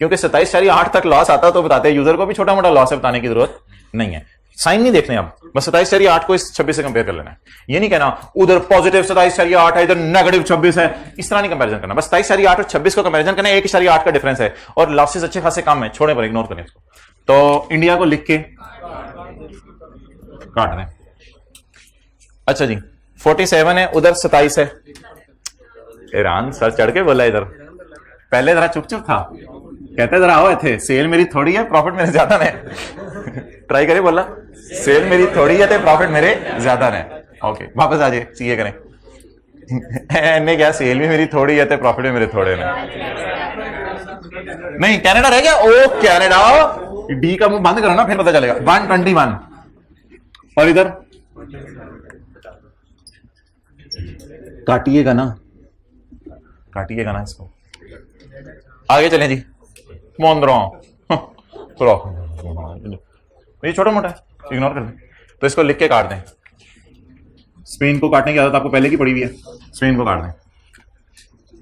क्योंकि 27.8 तक लॉस आता तो बताते हैं, यूजर को भी छोटा मोटा लॉस है बताने की जरूरत नहीं है। साइन नहीं देखने, अब बस 27.8 को इस 26 से कंपेयर कर लेना है। ये नहीं कहना उधर पॉजिटिव 27.8 है इधर नेगेटिव 26 है, इस तरह नहीं कंपैरिजन करना। बस 27.8 और 26 को कंपैरिजन करना है, 1.8 का डिफरेंस है और लॉसेस अच्छे खासे कम है, छोड़े पर, इग्नोर करें इसको। तो इंडिया को लिख के काट दें। अच्छा जी 47 है, उधर 27 है। ईरान सर चढ़ के बोला इधर, पहले जरा चुप चुप था, कहते जरा आओ थे, सेल मेरी थोड़ी है प्रॉफिट मेरे ज्यादा ने। ट्राई करे बोला सेल मेरी थोड़ी है, प्रॉफिट मेरे ज्यादा ने। ओके वापस आ जाए, सीए करें। ने क्या, सेल भी मेरी थोड़ी है, प्रॉफिट भी मेरे थोड़े ने। नहीं कनाडा रह गया। ओ कनाडा, डी का मुंह बंद करो ना, फिर पता चलेगा। 121 और इधर काटिएगा ना, काटिएगा ना इसको। आगे चलें जी। मोन्द्रो ये छोटा मोटा है, इग्नोर कर दें। तो इसको लिख के काट दें। स्पेन को काटने की आदत आपको पहले की पड़ी हुई है, स्पेन को काट दें।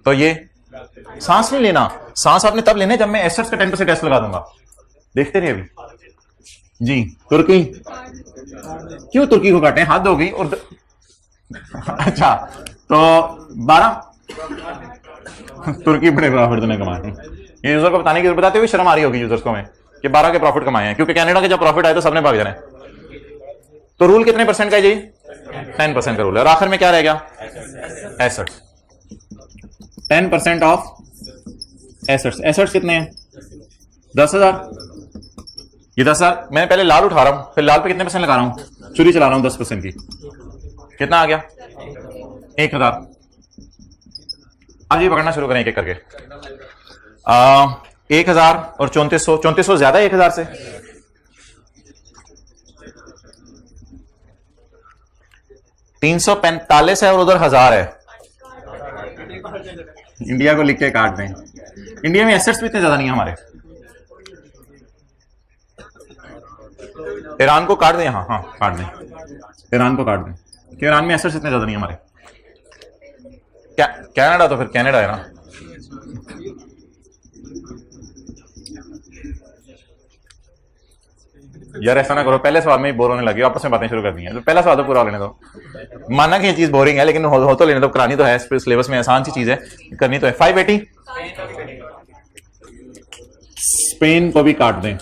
तो ये सांस नहीं लेना, सांस आपने तब लेने जब मैं एसेट्स का 10% टेस्ट लगा दूंगा। देखते रहे अभी जी। तुर्की, क्यों तुर्की को काटे, हाथ धोगी और अच्छा तो 12 तुर्की बड़े प्रॉफिट ने कमाए हैं। ये यूजर को बताने की बताते हुए शर्म आ रही होगी यूजर्स को हमें कि 12 के प्रॉफिट कमाए हैं, क्योंकि कनाडा के जब प्रॉफिट आए तो सबने भाग जाना। तो रूल कितने परसेंट का है जी? 10% का रूल है। और आखिर में क्या रह गया? एसेट्स। 10% of assets. एसेट्स कितने हैं? 10,000। ये 10,000 मैंने पहले लाल उठा रहा हूं, फिर लाल पे कितने परसेंट लगा रहा हूं, चुरी चला रहा हूं 10% की। कितना आ गया? 1,000। अब ये पकड़ना शुरू करें एक एक करके। 1,000 और 3400। 3400 ज्यादा है 1,000 से। 345 है और उधर 1000 है। इंडिया को लिख के काट दें। इंडिया में एसेट्स भी इतने ज्यादा नहीं है हमारे। ईरान को काट दें, हाँ हाँ काट दें, ईरान को काट दें, कि ईरान में एसेट्स इतने ज्यादा नहीं हमारे। कनाडा तो फिर कनाडा है ना। यार ऐसा ना करो, पहले सवाल में ही बोर होने लगी, आपस में बातें शुरू कर दी हैं। तो पहला सवाल तो पूरा लेने दो। माना कि ये चीज बोरिंग है, लेकिन हो तो लेने दो, करानी तो है, सिलेबस में आसान सी चीज है, करनी तो है। 580 स्पेन को भी काट दें।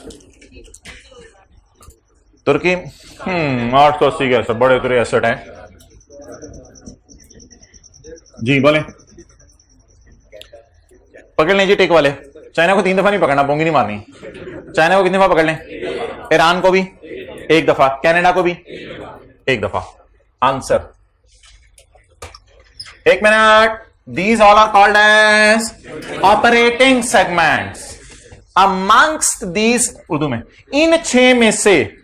तुर्की 880 के एसेट, बड़े उतरे एसेट हैं जी। बोले पकड़ लें जी टेक वाले। चाइना को 3 दफा नहीं पकड़ना, बोंगी नहीं मारनी। चाइना को कितनी दफा पकड़ लें? ईरान को भी 1 दफा, कनाडा को भी 1 दफा। Answer 1 minute. These all are called as operating segments. Amongst these, Urdu में, इन 6 में से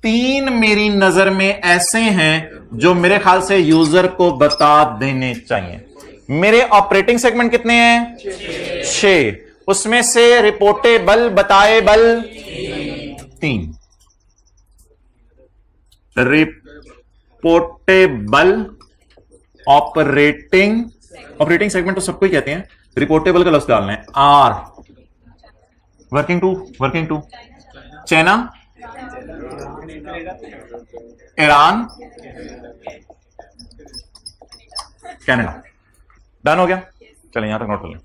3 मेरी नजर में ऐसे हैं जो मेरे ख्याल से यूजर को बता देने चाहिए। मेरे ऑपरेटिंग सेगमेंट कितने हैं? 6। उसमें से रिपोर्टेबल बताएबल 3। रिपोर्टेबल ऑपरेटिंग सेगमेंट तो सबको ही कहते हैं, रिपोर्टेबल का लफ्ज डालना है। Our working two China, Iran, Canada. Done हो गया? चलिए यहां तक नोट कर लें,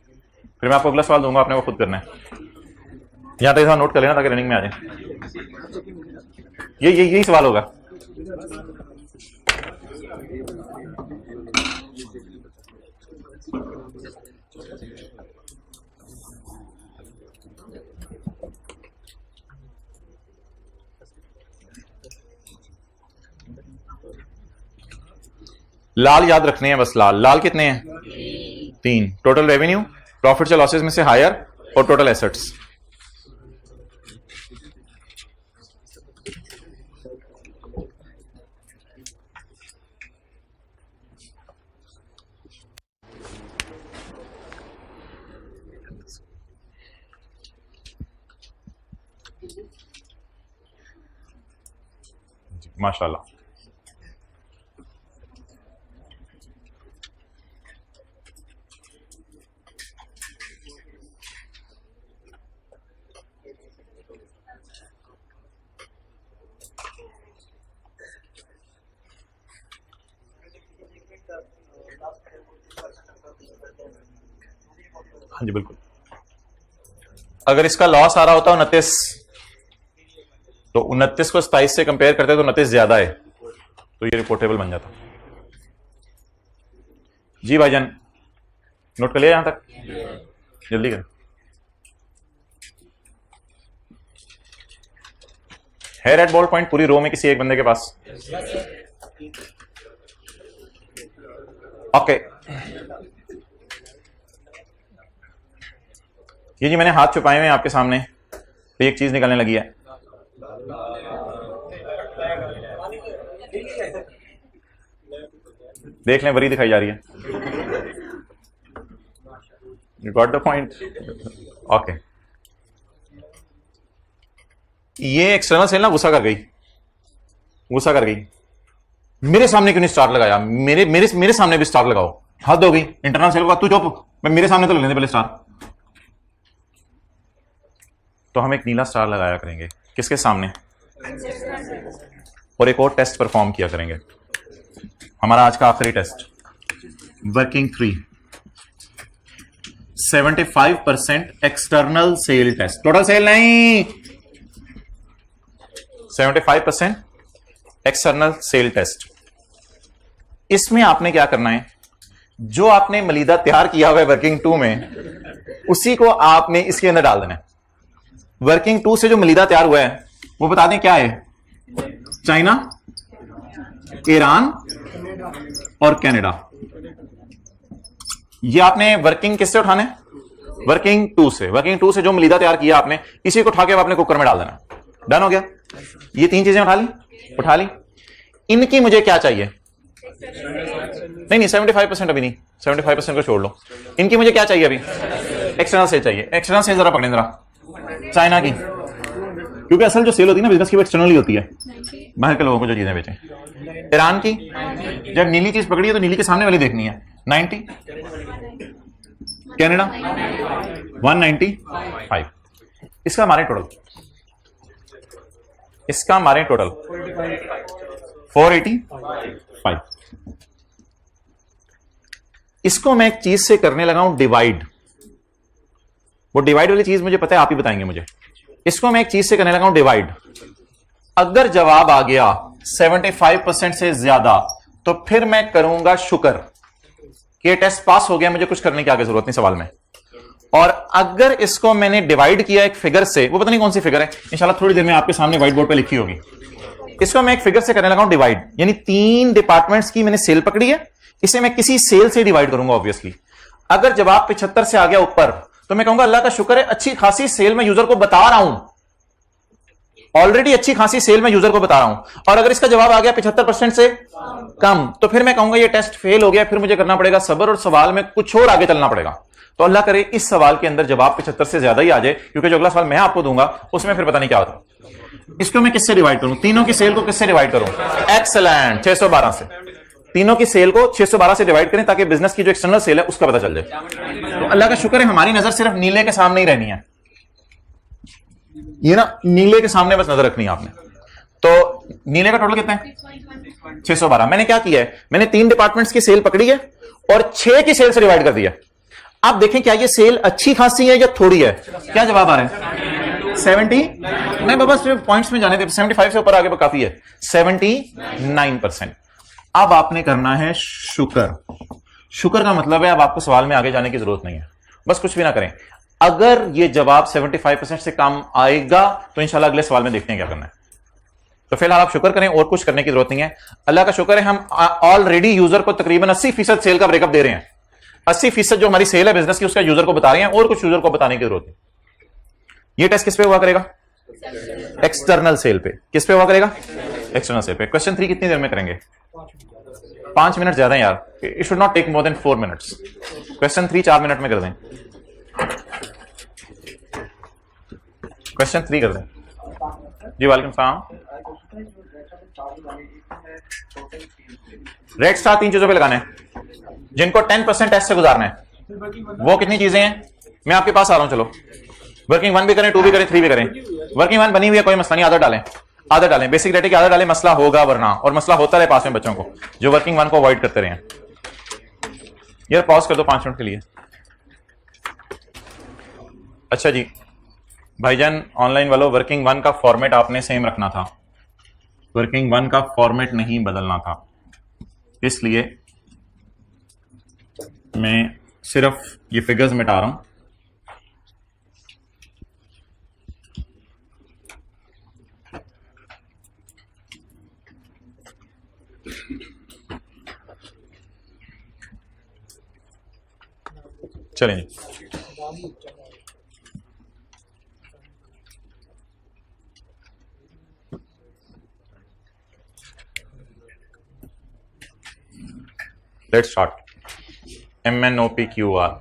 फिर मैं आपको अगला सवाल दूंगा, आपने वो खुद करना है। यहां तक नोट कर लेना ताकि रनिंग में आ जाए। यही सवाल होगा। लाल याद रखने हैं बस। लाल कितने हैं? 3। टोटल रेवेन्यू, प्रॉफिट से लॉसेस में से हायर, और टोटल एसेट्स। माशाल्लाह। हाँ जी बिल्कुल। अगर इसका लॉस आ रहा होता 29, तो 29 को 27 से कंपेयर करते तो 29 ज्यादा है, तो ये रिपोर्टेबल बन जाता। जी भाईजान नोट कर लिया यहां तक? जल्दी कर। है रेड बॉल पॉइंट पूरी रो में किसी एक बंदे के पास? ओके। ये जी मैंने हाथ छुपाए हुए हैं आपके सामने, तो एक चीज निकलने लगी है। देख लें, बरी दिखाई जा रही है। You got the point? Okay. ये एक्सटर्नल सेल ना गुस्सा कर गई। मेरे सामने क्यों नहीं स्टार लगाया? मेरे सामने भी स्टार लगाओ। हद हो गई। इंटरनल सेल का तू चुप, मैं मेरे सामने तो लगने दे पहले स्टार। तो हम एक नीला स्टार लगाया करेंगे किसके सामने, और एक और टेस्ट परफॉर्म किया करेंगे, हमारा आज का आखिरी test, working 3, 75% external sale test, total sale नहीं, 75% एक्सटर्नल सेल टेस्ट। इसमें आपने क्या करना है, जो आपने मलीदा तैयार किया हुआ है वर्किंग 2 में, उसी को आपने इसके अंदर डाल देना है। वर्किंग 2 से जो मलीदा तैयार हुआ है वो बता दें क्या है, चाइना, ईरान और कनाडा। ये आपने वर्किंग किससे उठाना है, वर्किंग 2 से। वर्किंग 2 से जो मलीदा तैयार किया आपने, इसी को उठा के आपने कुकर में डाल देना। डन हो गया, ये 3 चीजें उठा ली। इनकी मुझे क्या चाहिए, नहीं 75% अभी नहीं, 75% को छोड़ लो। इनकी मुझे क्या चाहिए अभी, एक्सटर्नल सेल चाहिए। एक्सटर्नल सेल जरा पकड़ें जरा, चाइना की, क्योंकि असल जो सेल होती है ना बिजनेस की वो एक्सटर्नल होती है, बाहर के लोगों को जो चीजें बेचें। ईरान की, जब नीली चीज पकड़ी है तो नीली के सामने वाली देखनी है, 90। कनाडा 195। इसका मारे टोटल 485। इसको मैं एक चीज से करने लगा हूं डिवाइड, वो डिवाइड वाली चीज मुझे पता है, आप ही बताएंगे मुझे। इसको मैं एक चीज से करने लगा हूं डिवाइड। अगर जवाब आ गया 75% से ज्यादा तो फिर मैं करूंगा शुक्र कि ये टेस्ट पास हो गया, मुझे कुछ करने की आगे जरूरत नहीं सवाल में। और अगर इसको मैंने डिवाइड किया एक फिगर से, वो पता नहीं कौन सी फिगर है, इंशाल्लाह थोड़ी देर में आपके सामने व्हाइट बोर्ड पे लिखी होगी। इसको मैं एक फिगर से करने लगा हूं डिवाइड, यानी 3 डिपार्टमेंट्स की मैंने सेल पकड़ी है, इसे मैं किसी सेल से डिवाइड करूंगा ऑब्वियसली। अगर जवाब 75 से आ गया ऊपर तो मैं कहूंगा अल्लाह का शुक्र है, अच्छी खासी सेल में यूजर को बता रहा हूं, ऑलरेडी अच्छी खासी सेल में यूजर को बता रहा हूं। और अगर इसका जवाब आ गया 75% से कम तो फिर मैं कहूंगा ये टेस्ट फेल हो गया, फिर मुझे करना पड़ेगा सब्र और सवाल में कुछ और आगे चलना पड़ेगा। तो अल्लाह करे इस सवाल के अंदर जवाब 75 से ज्यादा ही आ जाए, क्योंकि जो अगला सवाल मैं आपको दूंगा उसमें फिर पता नहीं क्या होता। इसको मैं किससे डिवाइड करूं, तीनों की सेल को किससे डिवाइड करूं, एक्सीलेंट, 612 से। तीनों की सेल को 612 से डिवाइड करें ताकि बिजनेस की जो एक्सटर्नल सेल है उसका पता चल जाए। तो अल्लाह का शुक्र है हमारी नजर सिर्फ नीले के सामने ही रहनी है, ये ना नीले के सामने बस नजर रखनी है आपने। तो नीले का टोटल कितना है, 612। मैंने क्या किया है, मैंने 3 डिपार्टमेंट्स की सेल पकड़ी है और 6 की सेल से डिवाइड कर दिया। आप देखें क्या ये सेल अच्छी खासी है या थोड़ी है, क्या जवाब आ रहा है 70, नहीं बाबा सिर्फ पॉइंट्स में जाने थे, 75 से ऊपर आगे काफी है, 79%। अब आपने करना है शुक्र। शुक्र का मतलब है अब आपको सवाल में आगे जाने की जरूरत नहीं है, बस कुछ भी ना करें। अगर ये जवाब 75% से कम आएगा तो इंशाल्लाह अगले सवाल में देखते हैं क्या करना है। तो फिलहाल आप शुक्र करें और कुछ करने की जरूरत नहीं है। अल्लाह का शुक्र है हम ऑलरेडी यूजर को तकरीबन 80% सेल का ब्रेकअप दे रहे हैं। 80% जो हमारी सेल है बिजनेस की उसका यूजर को बता रहे हैं और कुछ यूजर को बताने की जरूरत नहीं। ये टेस्ट किस पे हुआ करेगा, एक्सटर्नल सेल पे। किस पे हुआ करेगा, एक्सटर्नल सेल पे। क्वेश्चन 3 कितनी देर में करेंगे, 5 मिनट ज्यादा है यार, it should not take more than 4 minutes. Question 3 4 minute में कर दें, क्वेश्चन 3 कर दें जी। वालेकुम सलाम। रेड स्टार 3 चीजों पे लगाना है जिनको 10% टेस्ट से गुजारना है। वो कितनी चीजें हैं, मैं आपके पास आ रहा हूं, चलो वर्किंग 1 भी करें, 2 भी करें, 3 भी करें। वर्किंग 1 बनी हुई है, कोई मसला नहीं, आदत डालें, बेसिक डेटा की आदत डालें, मसला होगा वरना, और मसला होता रहे पास में बच्चों को जो वर्किंग 1 को अवॉइड करते रहे। यार पॉज कर दो 5 मिनट के लिए। अच्छा जी भाईजान, ऑनलाइन वालों, वर्किंग 1 का फॉर्मेट आपने सेम रखना था, वर्किंग 1 का फॉर्मेट नहीं बदलना था, इसलिए मैं सिर्फ ये फिगर्स मिटा रहा हूं। चलें जी, लेट्स स्टार्ट। MNOPQR,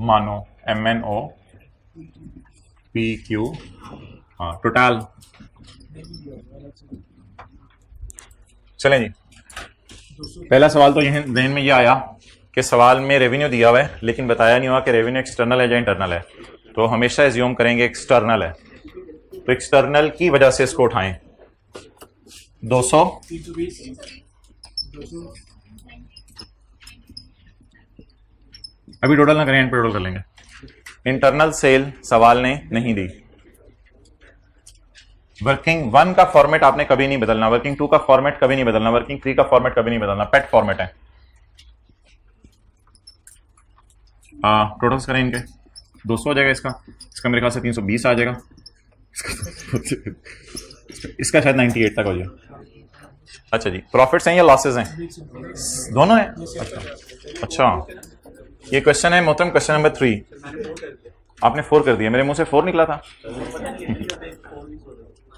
मानो MNOPQR टोटल। चलें जी, पहला सवाल तो यह जहन में ये आया कि सवाल में रेवेन्यू दिया हुआ है लेकिन बताया नहीं हुआ कि रेवेन्यू एक्सटर्नल है या इंटरनल है, तो हमेशा एज्यूम करेंगे एक्सटर्नल है, तो एक्सटर्नल की वजह से इसको उठाएं 200 अभी टोटल ना करें, एंड पे टोटल कर लेंगे। इंटरनल सेल सवाल ने नहीं दी। वर्किंग 1 का फॉर्मेट आपने कभी नहीं बदलना, वर्किंग 2 का फॉर्मेट कभी नहीं बदलना, वर्किंग 3 का फॉर्मेट कभी नहीं बदलना, पेट फॉर्मेट है। टोटल्स करें इनके 200 हो जाएगा, इसका मेरे ख्याल से 320 आ जाएगा, इसका शायद 98 तक हो जाएगा। अच्छा जी, प्रॉफिट्स हैं या लॉसेस हैं? दोनों हैं। अच्छा ये क्वेश्चन है मोहतरम, क्वेश्चन नंबर 3। आपने 4 कर दिया, मेरे मुंह से 4 निकला था।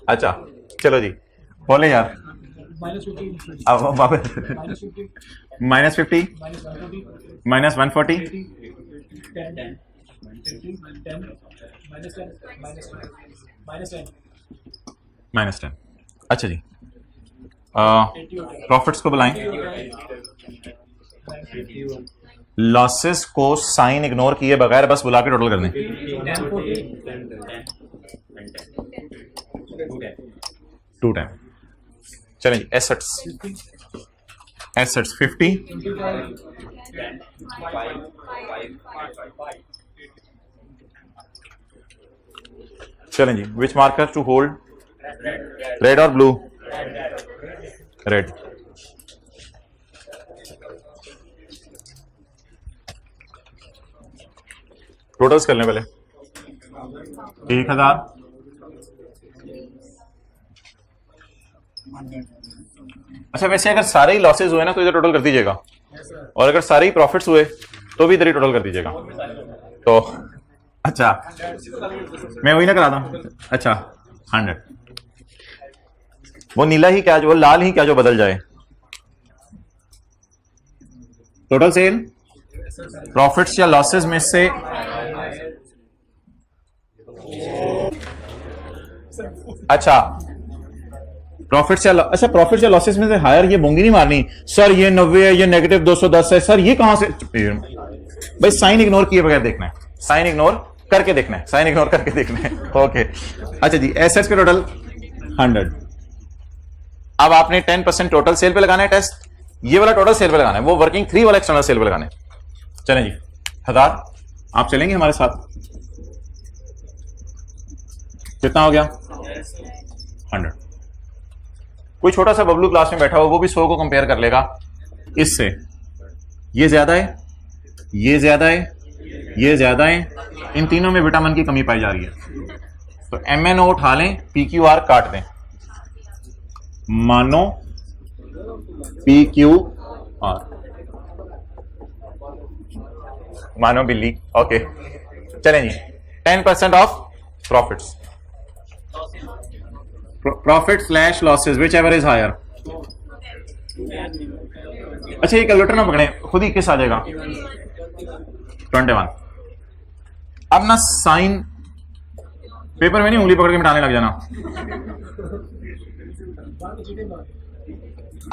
अच्छा चलो जी बोले यार। अब -50 -140 -10। अच्छा जी, प्रॉफिट्स को बुलाएं, लॉसेस को साइन इग्नोर किए बगैर बस बुला के टोटल कर दें। 2 टाइम। चलें जी, एसेट्स 50 चलें जी, विच मार्कर टू होल्ड, रेड और ब्लू? रेड। टोटल्स कर लें पहले। 1000 अच्छा वैसे अगर सारे ही लॉसेस हुए ना तो इधर टोटल कर दीजिएगा, और अगर सारे ही प्रॉफिट्स हुए तो भी इधर ही टोटल कर दीजिएगा। तो अच्छा मैं वही ना करा दूं। अच्छा 100, वो नीला ही क्या जो, वो लाल ही क्या जो बदल जाए। टोटल सेल प्रॉफिट्स या लॉसेस में से अच्छा प्रॉफिट्स या लॉसेस में से हायर, ये बोंगी नहीं मारनी सर, ये 90 है, ये नेगेटिव 210 है सर, ये कहां से? भाई साइन इग्नोर किए बगैर देखना है, साइन इग्नोर करके देखना है, साइन इग्नोर करके देखना है। ओके अच्छा जी, एसेट्स के टोटल 100। अब आपने 10% टोटल सेल पे लगाना है टेस्ट, ये वाला टोटल सेल पे लगाना है, वो वर्किंग 3 वाला एक्सटर्नल सेल पे लगाना है। चलें जी 1000, आप चलेंगे हमारे साथ? कितना हो गया? 100। कोई छोटा सा बबलू क्लास में बैठा हो वो भी 100 को कंपेयर कर लेगा इससे, ये ज्यादा है, ये ज्यादा है, ये ज्यादा है, इन तीनों में विटामिन की कमी पाई जा रही है, तो MNO उठा लें, PQR काट दें, मानो PQR, मानो बिल्ली। ओके चलें जी, 10% of profits, profit / losses whichever is higher. अच्छा ये कैलकुलेटर ना पकड़े, खुद ही किस आ जाएगा 21। अब ना साइन पेपर में नहीं उंगली पकड़ के मिटाने लग जाना,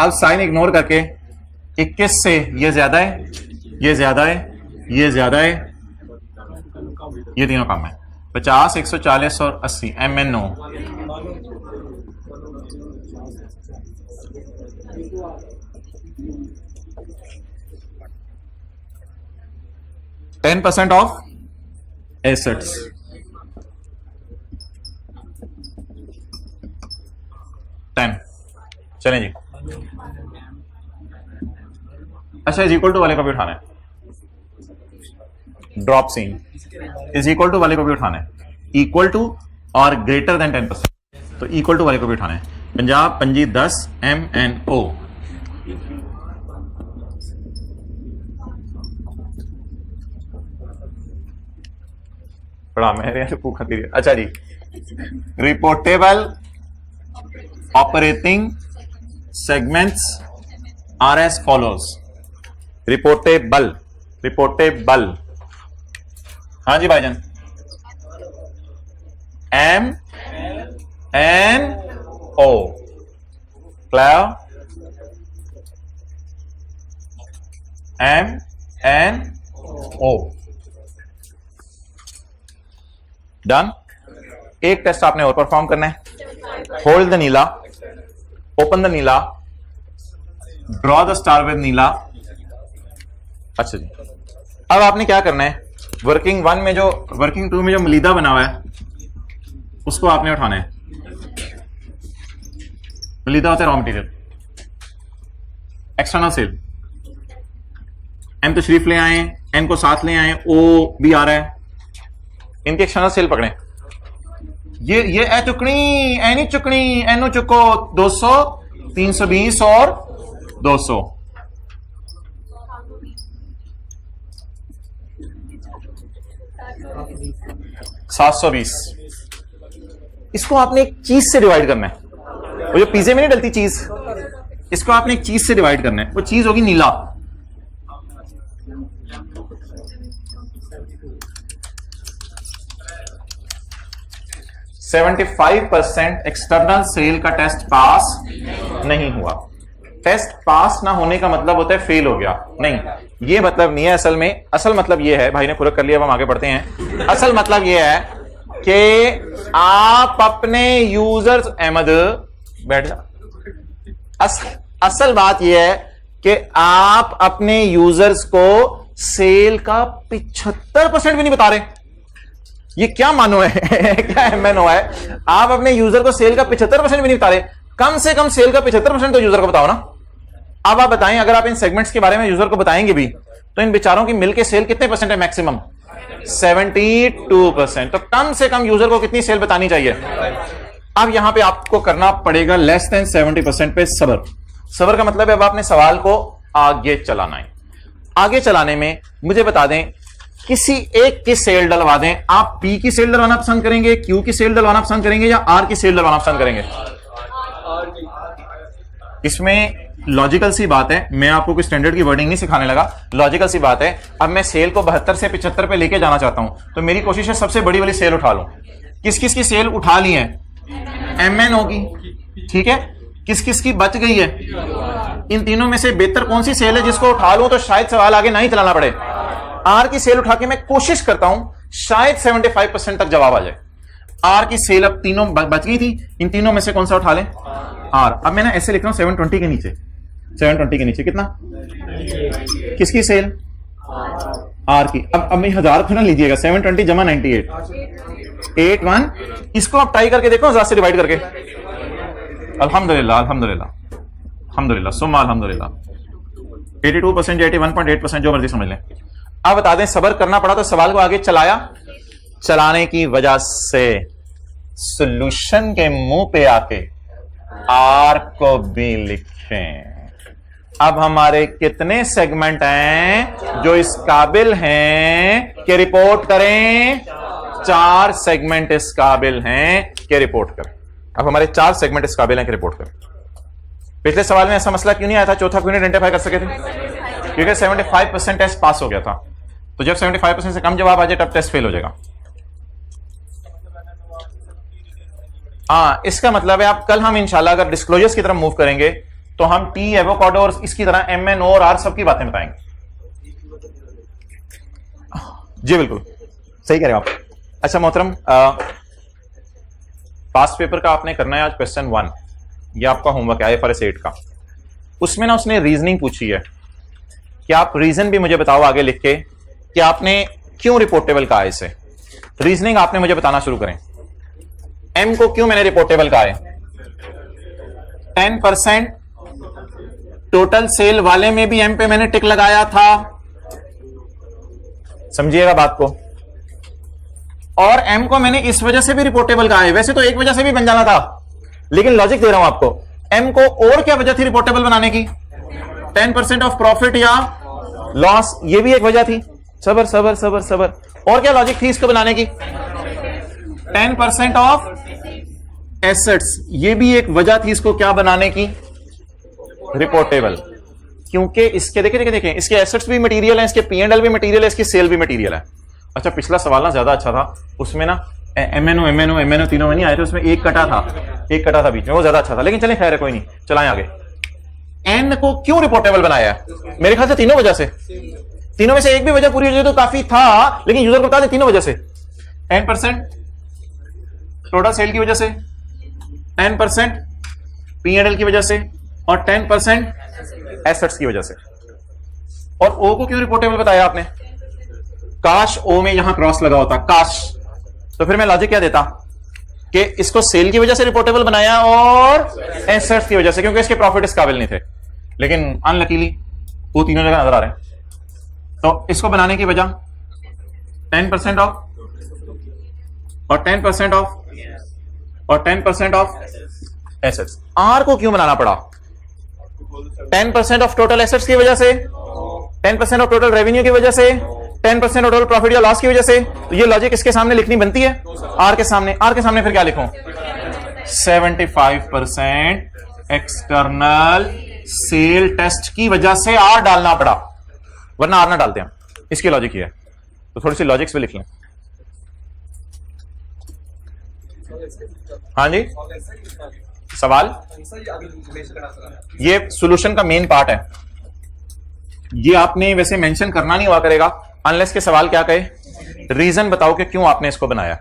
अब साइन इग्नोर करके 21 से ये ज्यादा है, ये ज्यादा है, ये ज्यादा है, ये तीनों कम है। 50 140 और 80 MNO। %% ऑफ एसेट्स, चलें जी। अच्छा इज इक्वल टू वाले को भी उठाना है, drop scene is equal to वाले को भी उठाना है, इक्वल टू और ग्रेटर देन 10%, तो इक्वल टू वाले को भी उठाना है। 50 25 10 MNO। बड़ा मेरे भूखा तेरी। अच्छा जी, reportable operating segments are as follows. Reportable, reportable, हाँ जी भाईजान, MNO, क्लियर? NO। डन। एक टेस्ट आपने और परफॉर्म करना है। होल्ड द नीला, ओपन द नीला, ड्रॉ द स्टार विद नीला। अच्छा जी, अब आपने क्या करना है, वर्किंग 1 में जो, वर्किंग 2 में जो मलीदा बना हुआ है उसको आपने उठाना है। मलीदा होता है रॉ मटेरियल। एक्सटर्नल सेल, एम तशरीफ ले आए, एन को साथ ले आए, ओ भी आ रहा है, इनके एक्सटर्नल सेल पकड़े। ये ए चुकनी, एनी चुकनी, एनो चुको 200, 320 और 200। $720। इसको आपने एक चीज से डिवाइड करना है। वो जो पिज्जे में नहीं डलती चीज, इसको आपने एक चीज से डिवाइड करना है। वो चीज होगी नीला। %75 एक्सटर्नल सेल का टेस्ट पास नहीं हुआ। टेस्ट पास ना होने का मतलब होता है फेल हो गया, नहीं, ये मतलब नहीं है। असल में असल मतलब ये है, भाई ने पूरा कर लिया, अब हम आगे बढ़ते हैं। असल मतलब ये है कि आप अपने यूजर्स, अहमद बैठ जा, असल बात यह है कि आप अपने यूजर्स को सेल का 75% भी नहीं बता रहे। ये क्या मानो है क्या MNO है? आप अपने यूजर को सेल का 75% भी नहीं बता रहे। कम से कम सेल का 75% तो यूजर को बताओ ना। अब आप बताएं, अगर आप इन सेगमेंट्स के बारे में यूजर को बताएंगे भी तो इन बेचारों की मिलके सेल कितने % है? मैक्सिमम 72%। तो कम से कम यूजर को कितनी सेल बतानी चाहिए? अब यहां पे आपको करना पड़ेगा लेस देन 70% पे सबर। सबर का मतलब है अब आपने सवाल को आगे चलाना है। आगे चलाने में मुझे बता दें, किसी एक की सेल डलवा दें। आप P की सेल डलवाना पसंद करेंगे, Q की सेल डलवाना पसंद करेंगे या R की सेल डलवाना पसंद करेंगे? इसमें लॉजिकल सी बात है, मैं आपको कोई स्टैंडर्ड की वर्डिंग नहीं सिखाने लगा, लॉजिकल सी बात है। अब मैं सेल को 72 से 75 पे लेके जाना चाहता हूं, तो मेरी कोशिश है सबसे बड़ी वाली सेल उठा लूं। किस किस की सेल उठा ली है? MNO की, ठीक है। किस किस की बच गई है? इन तीनों में से बेहतर कौन सी सेल है जिसको उठा लूं तो शायद सवाल आगे नहीं चलाना पड़े? R की सेल उठा के मैं कोशिश करता हूं शायद 75% तक जवाब आ जाए। R की सेल अब तीनों बच गई थी, इन तीनों में से कौन सा उठा लें? R। अब मैं ना ऐसे लिख रहा हूं 720 के नीचे, 720 के नीचे कितना? किसकी सेल? R की। अब मैं 1000 को ना लीजिएगा, 720 जमा 98, 81। इसको आप ट्राई करके देखो 1000 से डिवाइड करके। अल्हम्दुलिल्लाह अल्हम्दुलिल्लाह अल्हम्दुलिल्लाह सुम्मा अल्हम्दुलिल्लाह। 82% या 81.8% जो मर्जी समझ लें। अब बता दें, सबर करना पड़ा तो सवाल को आगे चलाया। चलाने की वजह से सॉल्यूशन के मुंह पे आके R को भी लिखें। अब हमारे कितने सेगमेंट हैं जो इस काबिल हैं कि रिपोर्ट करें? 4 सेगमेंट इस काबिल हैं कि रिपोर्ट करें। अब हमारे 4 सेगमेंट इस काबिल हैं कि रिपोर्ट करें। पिछले सवाल में ऐसा मसला क्यों नहीं आया था? चौथा क्यों नहीं आइडेंटिफाई कर सके थे? क्योंकि 75% टेस्ट पास हो गया था। तो जब 75% से कम जवाब आ जाए तब टेस्ट फेल हो जाएगा। हाँ, इसका मतलब है आप कल हम इंशाल्लाह अगर डिस्क्लोजर्स की तरफ मूव करेंगे तो हम टी, एवोकाडो और इसकी तरह MNO और R सब की बातें बताएंगे। जी बिल्कुल सही कह रहे हो आप। अच्छा मोहतरम, पास्ट पेपर का आपने करना है आज क्वेश्चन 1, ये आपका होमवर्क है IFRS 8 का। उसमें ना उसने रीजनिंग पूछी है कि आप रीजन भी मुझे बताओ आगे लिख के कि आपने क्यों रिपोर्टेबल कहा है इसे। रीजनिंग आपने मुझे बताना शुरू करें। M को क्यों मैंने रिपोर्टेबल कहा है? 10% टोटल सेल वाले में भी M पे मैंने टिक लगाया था, समझिएगा बात को। और M को मैंने इस वजह से भी रिपोर्टेबल कहा है। वैसे तो एक वजह से भी बन जाना था, लेकिन लॉजिक दे रहा हूं आपको। M को और क्या वजह थी रिपोर्टेबल बनाने की? 10% ऑफ प्रॉफिट या लॉस, ये भी एक वजह थी। सबर सबर सबर सबर। और क्या लॉजिक थी इसको बनाने की? 10% ऑफ एसेट्स, ये भी एक वजह थी इसको क्या बनाने की? रिपोर्टेबल। क्योंकि इसके देखिए इसके एसेट्स भी मटेरियल है, इसके P&L भी मटेरियल है, इसकी सेल भी मटेरियल है। अच्छा पिछला सवाल ना ज्यादा अच्छा था, उसमें ना MNO तीनों में नहीं आए थे, उसमें एक कटा था बीच में, वो ज्यादा अच्छा था। लेकिन चलें खैर है, कोई नहीं, चलाएं आगे। N को क्यों रिपोर्टेबल बनाया है? मेरे ख्याल से तीनों वजह से। तीनों में से एक भी वजह पूरी हो जाए तो काफी था, लेकिन यूजर को बता दे तीनों वजह से। 10% टोटल सेल की वजह से, 10% P&L की वजह से, और 10% एसेट्स की वजह से। और ओ को क्यों रिपोर्टेबल बताया आपने? काश ओ में यहां क्रॉस लगा होता, काश, तो फिर मैं लॉजिक क्या देता कि इसको सेल की वजह से रिपोर्टेबल बनाया और एसेट्स की वजह से, क्योंकि इसके प्रॉफिट इस काबिल नहीं थे। लेकिन अनलकीली वो तीनों जगह नजर आ रहे हैं। तो इसको बनाने की वजह 10% ऑफ और 10% ऑफ और 10% ऑफ एसेट्स। आर को क्यों बनाना पड़ा? 10% ऑफ टोटल एसेट्स की वजह से, 10% ऑफ टोटल रेवेन्यू की वजह से, 10% ऑफ टोटल प्रॉफिट या लॉस की वजह से। तो ये लॉजिक इसके सामने लिखनी बनती है, आर के सामने। आर के सामने फिर क्या लिखूं? 75% एक्सटर्नल सेल टेस्ट की वजह से आर डालना पड़ा, वरना आर ना डालते हैं। इसकी लॉजिक ये है। तो थोड़ी सी लॉजिक्स भी लिख लें। हाँ जी, सवाल, ये सॉल्यूशन का मेन पार्ट है। ये आपने वैसे मेंशन करना नहीं हुआ करेगा अनलेस के सवाल क्या कहे, रीजन बताओ कि क्यों आपने इसको बनाया।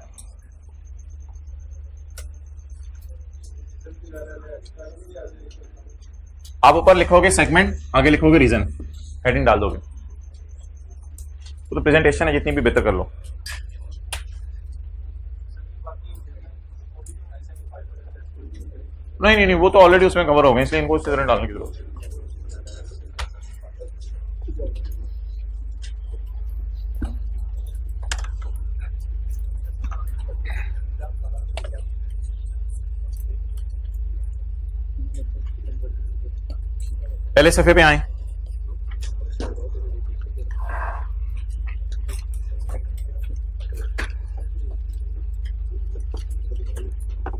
आप ऊपर लिखोगे सेगमेंट, आगे लिखोगे रीजन, हेडिंग डाल दोगे। तो प्रेजेंटेशन है, जितनी भी बेहतर कर लो। नहीं, वो तो ऑलरेडी उसमें कवर हो गए, इसलिए इनको इस तरह डालने की जरूरत है। पहले सफे पे आए।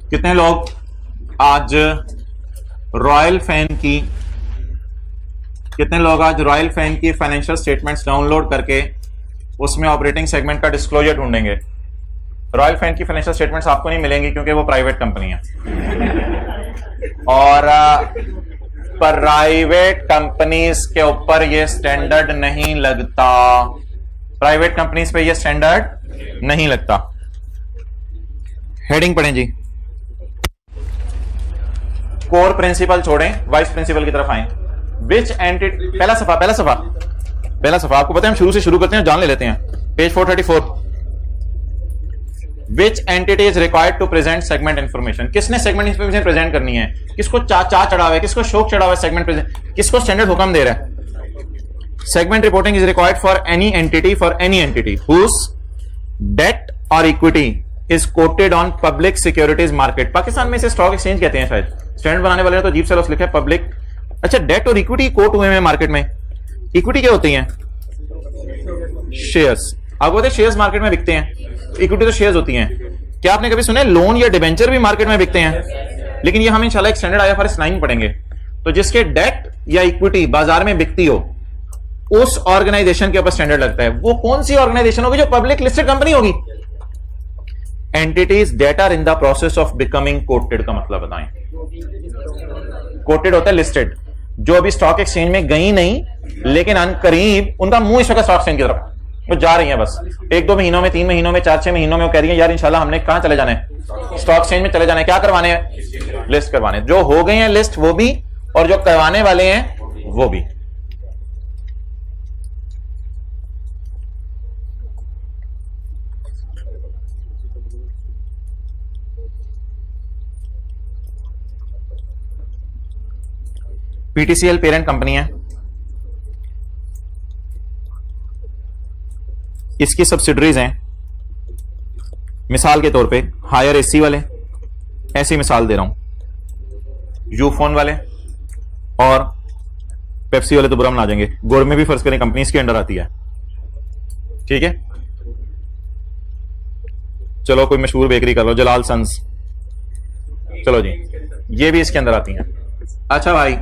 कितने लोग आज रॉयल फैन की फाइनेंशियल स्टेटमेंट्स डाउनलोड करके उसमें ऑपरेटिंग सेगमेंट का डिस्क्लोजर ढूंढेंगे? रॉयल फैन की फाइनेंशियल स्टेटमेंट्स आपको नहीं मिलेंगी क्योंकि वो प्राइवेट कंपनी है, और प्राइवेट कंपनीज के ऊपर ये स्टैंडर्ड नहीं लगता। प्राइवेट कंपनीज पे ये स्टैंडर्ड नहीं लगता। हेडिंग पढ़ें जी। कोर प्रिंसिपल छोड़ें, वाइस प्रिंसिपल की तरफ आए। विच एंटिटी, पहला सफा आपको पता है, हम शुरू से शुरू करते हैं, जान ले लेते हैं। Page 434। Which entity is required to present segment information? किसने सेगमेंट इंफॉर्मेशन प्रेजेंट करनी है? किसको चा चढ़ा हुआ है, किसको शौक चढ़ा हुआ है सेगमेंट प्रेजेंट, किसको स्टैंडर्ड हुक्म दे रहा है? Segment reporting is required for any entity whose debt और equity is quoted on public securities market. Pakistan में इसे स्टॉक एक्सचेंज कहते हैं शायद, स्टैंडर्ड बनाने वाले ने तो अजीब सा लफ्ज़ लिखा है पब्लिक। अच्छा, डेट और इक्विटी कोट हुए हैं मार्केट में। इक्विटी क्या होती है? शेयर्स। आपको पता है शेयर्स मार्केट में बिकते हैं, इक्विटी तो शेयर्स होती हैं। क्या आपने कभी सुना है लोन या डिबेंचर भी मार्केट में बिकते हैं? लेकिन ये हम इंशाल्लाह एक स्टैंडर्ड IFRS 9 पढ़ेंगे। तो जिसके डेट या इक्विटी बाजार में बिकती हो, उस ऑर्गेनाइजेशन के ऊपर स्टैंडर्ड लगता है। वो कौन सी ऑर्गेनाइजेशन होगी? जो पब्लिक लिस्टेड कंपनी होगी। Entities that are in the process of becoming quoted का मतलब बताएं। कोटेड होता है लिस्टेड, जो अभी स्टॉक एक्सचेंज में गई नहीं, लेकिन अनकरीब उनका मुंह इस वक्त स्टॉक एक्सचेंज की तरफ वो जा रही है। बस 1-2 महीनों में, 3 महीनों में, 4-6 महीनों में वो कह रही है यार इंशाल्लाह हमने कहां चले जाना है? स्टॉक एक्सचेंज में चले जाना है। क्या करवाने हैं? लिस्ट करवाने। जो हो गए हैं लिस्ट वो भी, और जो करवाने वाले हैं वो भी। PTCL पेरेंट कंपनी है, इसकी सब्सिडरीज हैं। मिसाल के तौर पे हायर एसी वाले, ऐसी मिसाल दे रहा हूं, यूफोन वाले और पेप्सी वाले तो बुरा मना जाएंगे। गोरमे भी फर्ज करें कंपनी इसके अंडर आती है, ठीक है। चलो कोई मशहूर बेकरी कर लो, जलाल सन्स, चलो जी, ये भी इसके अंदर आती हैं। अच्छा भाई,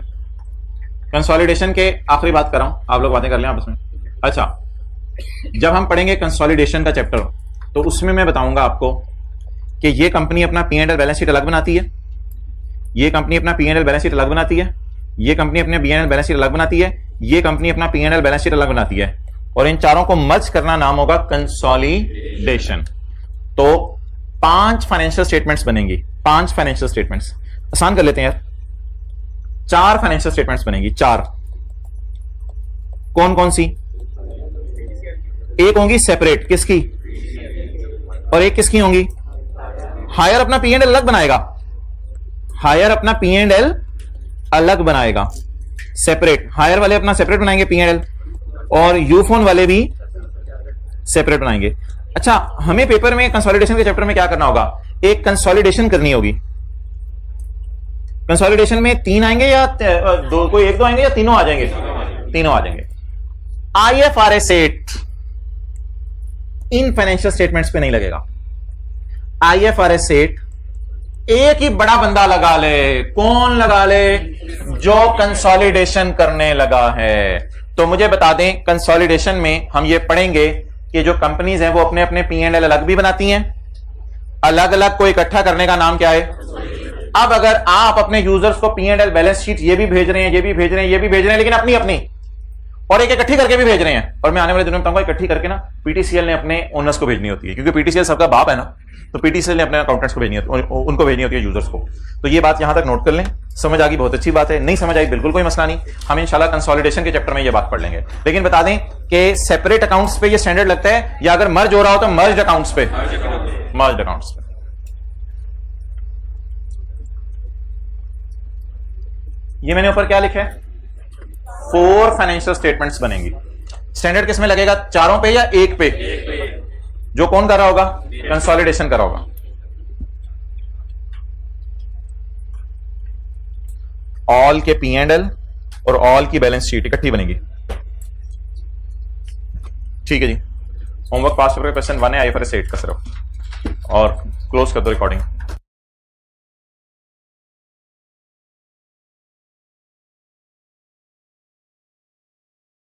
कंसोलिडेशन के आखिरी बात कर रहा हूं, आप लोग बातें कर लें आपस में। अच्छा, जब हम पढ़ेंगे कंसोलिडेशन का चैप्टर, तो उसमें मैं बताऊंगा आपको कि ये कंपनी अपना P&L बैलेंस शीट अलग बनाती है, ये कंपनी अपना P&L बैलेंस शीट अलग बनाती है, ये कंपनी अपने P&L बैलेंस शीट अलग बनाती है, ये कंपनी अपना P&L बैलेंस शीट अलग बनाती है। और इन चारों को मर्ज करना नाम होगा कंसोलिडेशन। तो 5 फाइनेंशियल स्टेटमेंट्स बनेंगी, 5 फाइनेंशियल स्टेटमेंट्स। आसान कर लेते हैं यार, 4 फाइनेंशियल स्टेटमेंट्स बनेंगी, 4। कौन कौन सी? एक होंगी सेपरेट, किसकी? और एक किसकी होंगी? हायर अपना पी एंड एल अलग बनाएगा, हायर अपना पी एंड एल अलग बनाएगा, सेपरेट। हायर वाले अपना सेपरेट बनाएंगे पी एंड एल, और यूफोन वाले भी सेपरेट बनाएंगे। अच्छा, हमें पेपर में कंसोलिडेशन के चैप्टर में क्या करना होगा? एक कंसोलिडेशन करनी होगी। कंसोलिडेशन में 3 आएंगे या दो, कोई 1-2 आएंगे या तीनों आ जाएंगे? तीनों आ जाएंगे। IFRS 8 इन फाइनेंशियल स्टेटमेंट्स पे नहीं लगेगा। IFRS 8 एक ही बड़ा बंदा लगा ले। कौन लगा ले? जो कंसोलिडेशन करने लगा है। तो मुझे बता दें, कंसोलिडेशन में हम ये पढ़ेंगे कि जो कंपनीज हैं वो अपने अपने पी एंड एल अलग भी बनाती हैं, अलग अलग को इकट्ठा करने का नाम क्या है? अब अगर आप अपने यूजर्स को P and L balance sheet ये भी भेज रहे हैं, ये भी भेज रहे हैं, ये भी भेज रहे हैं, लेकिन अपनी अपनी, और एक इकट्ठी करके भी भेज रहे हैं, और मैं आने वाले दिनों में बताऊंगा इकट्ठी करके ना पीटीसीएल ने अपने ओनर्स को भेजनी होती है, क्योंकि पीटीसीएल सबका बाप है ना, तो पीटीसीएल ने अपने अकाउंटेंट्स को भेजनी होती है, उनको भेजनी होती है यूजर्स को। तो ये बात यहां तक नोट कर लें। समझ आ गई? बहुत अच्छी बात है। नहीं समझ आई? बिल्कुल कोई मसला नहीं, हम इंशाल्लाह कंसोलिडेशन के चैप्टर में ये बात पढ़ लेंगे। लेकिन बता दें कि सेपरेट अकाउंट्स पे ये स्टैंडर्ड लगता है, या अगर मर्ज हो रहा हो तो मर्ज अकाउंट्स पे, मर्ज अकाउंट्स पे। ये मैंने ऊपर क्या लिखा है? 4 फाइनेंशियल स्टेटमेंट्स बनेंगी। स्टैंडर्ड किस में लगेगा? चारों पे या एक पे? जो कौन कर रहा होगा? कंसोलिडेशन कर रहा होगा। ऑल के पी एंड एल और ऑल की बैलेंस शीट इकट्ठी बनेगी। ठीक है जी। होमवर्क पास पेपर क्वेश्चन 1 है IFRS 8 का सिर्फ, और क्लोज कर दो रिकॉर्डिंग।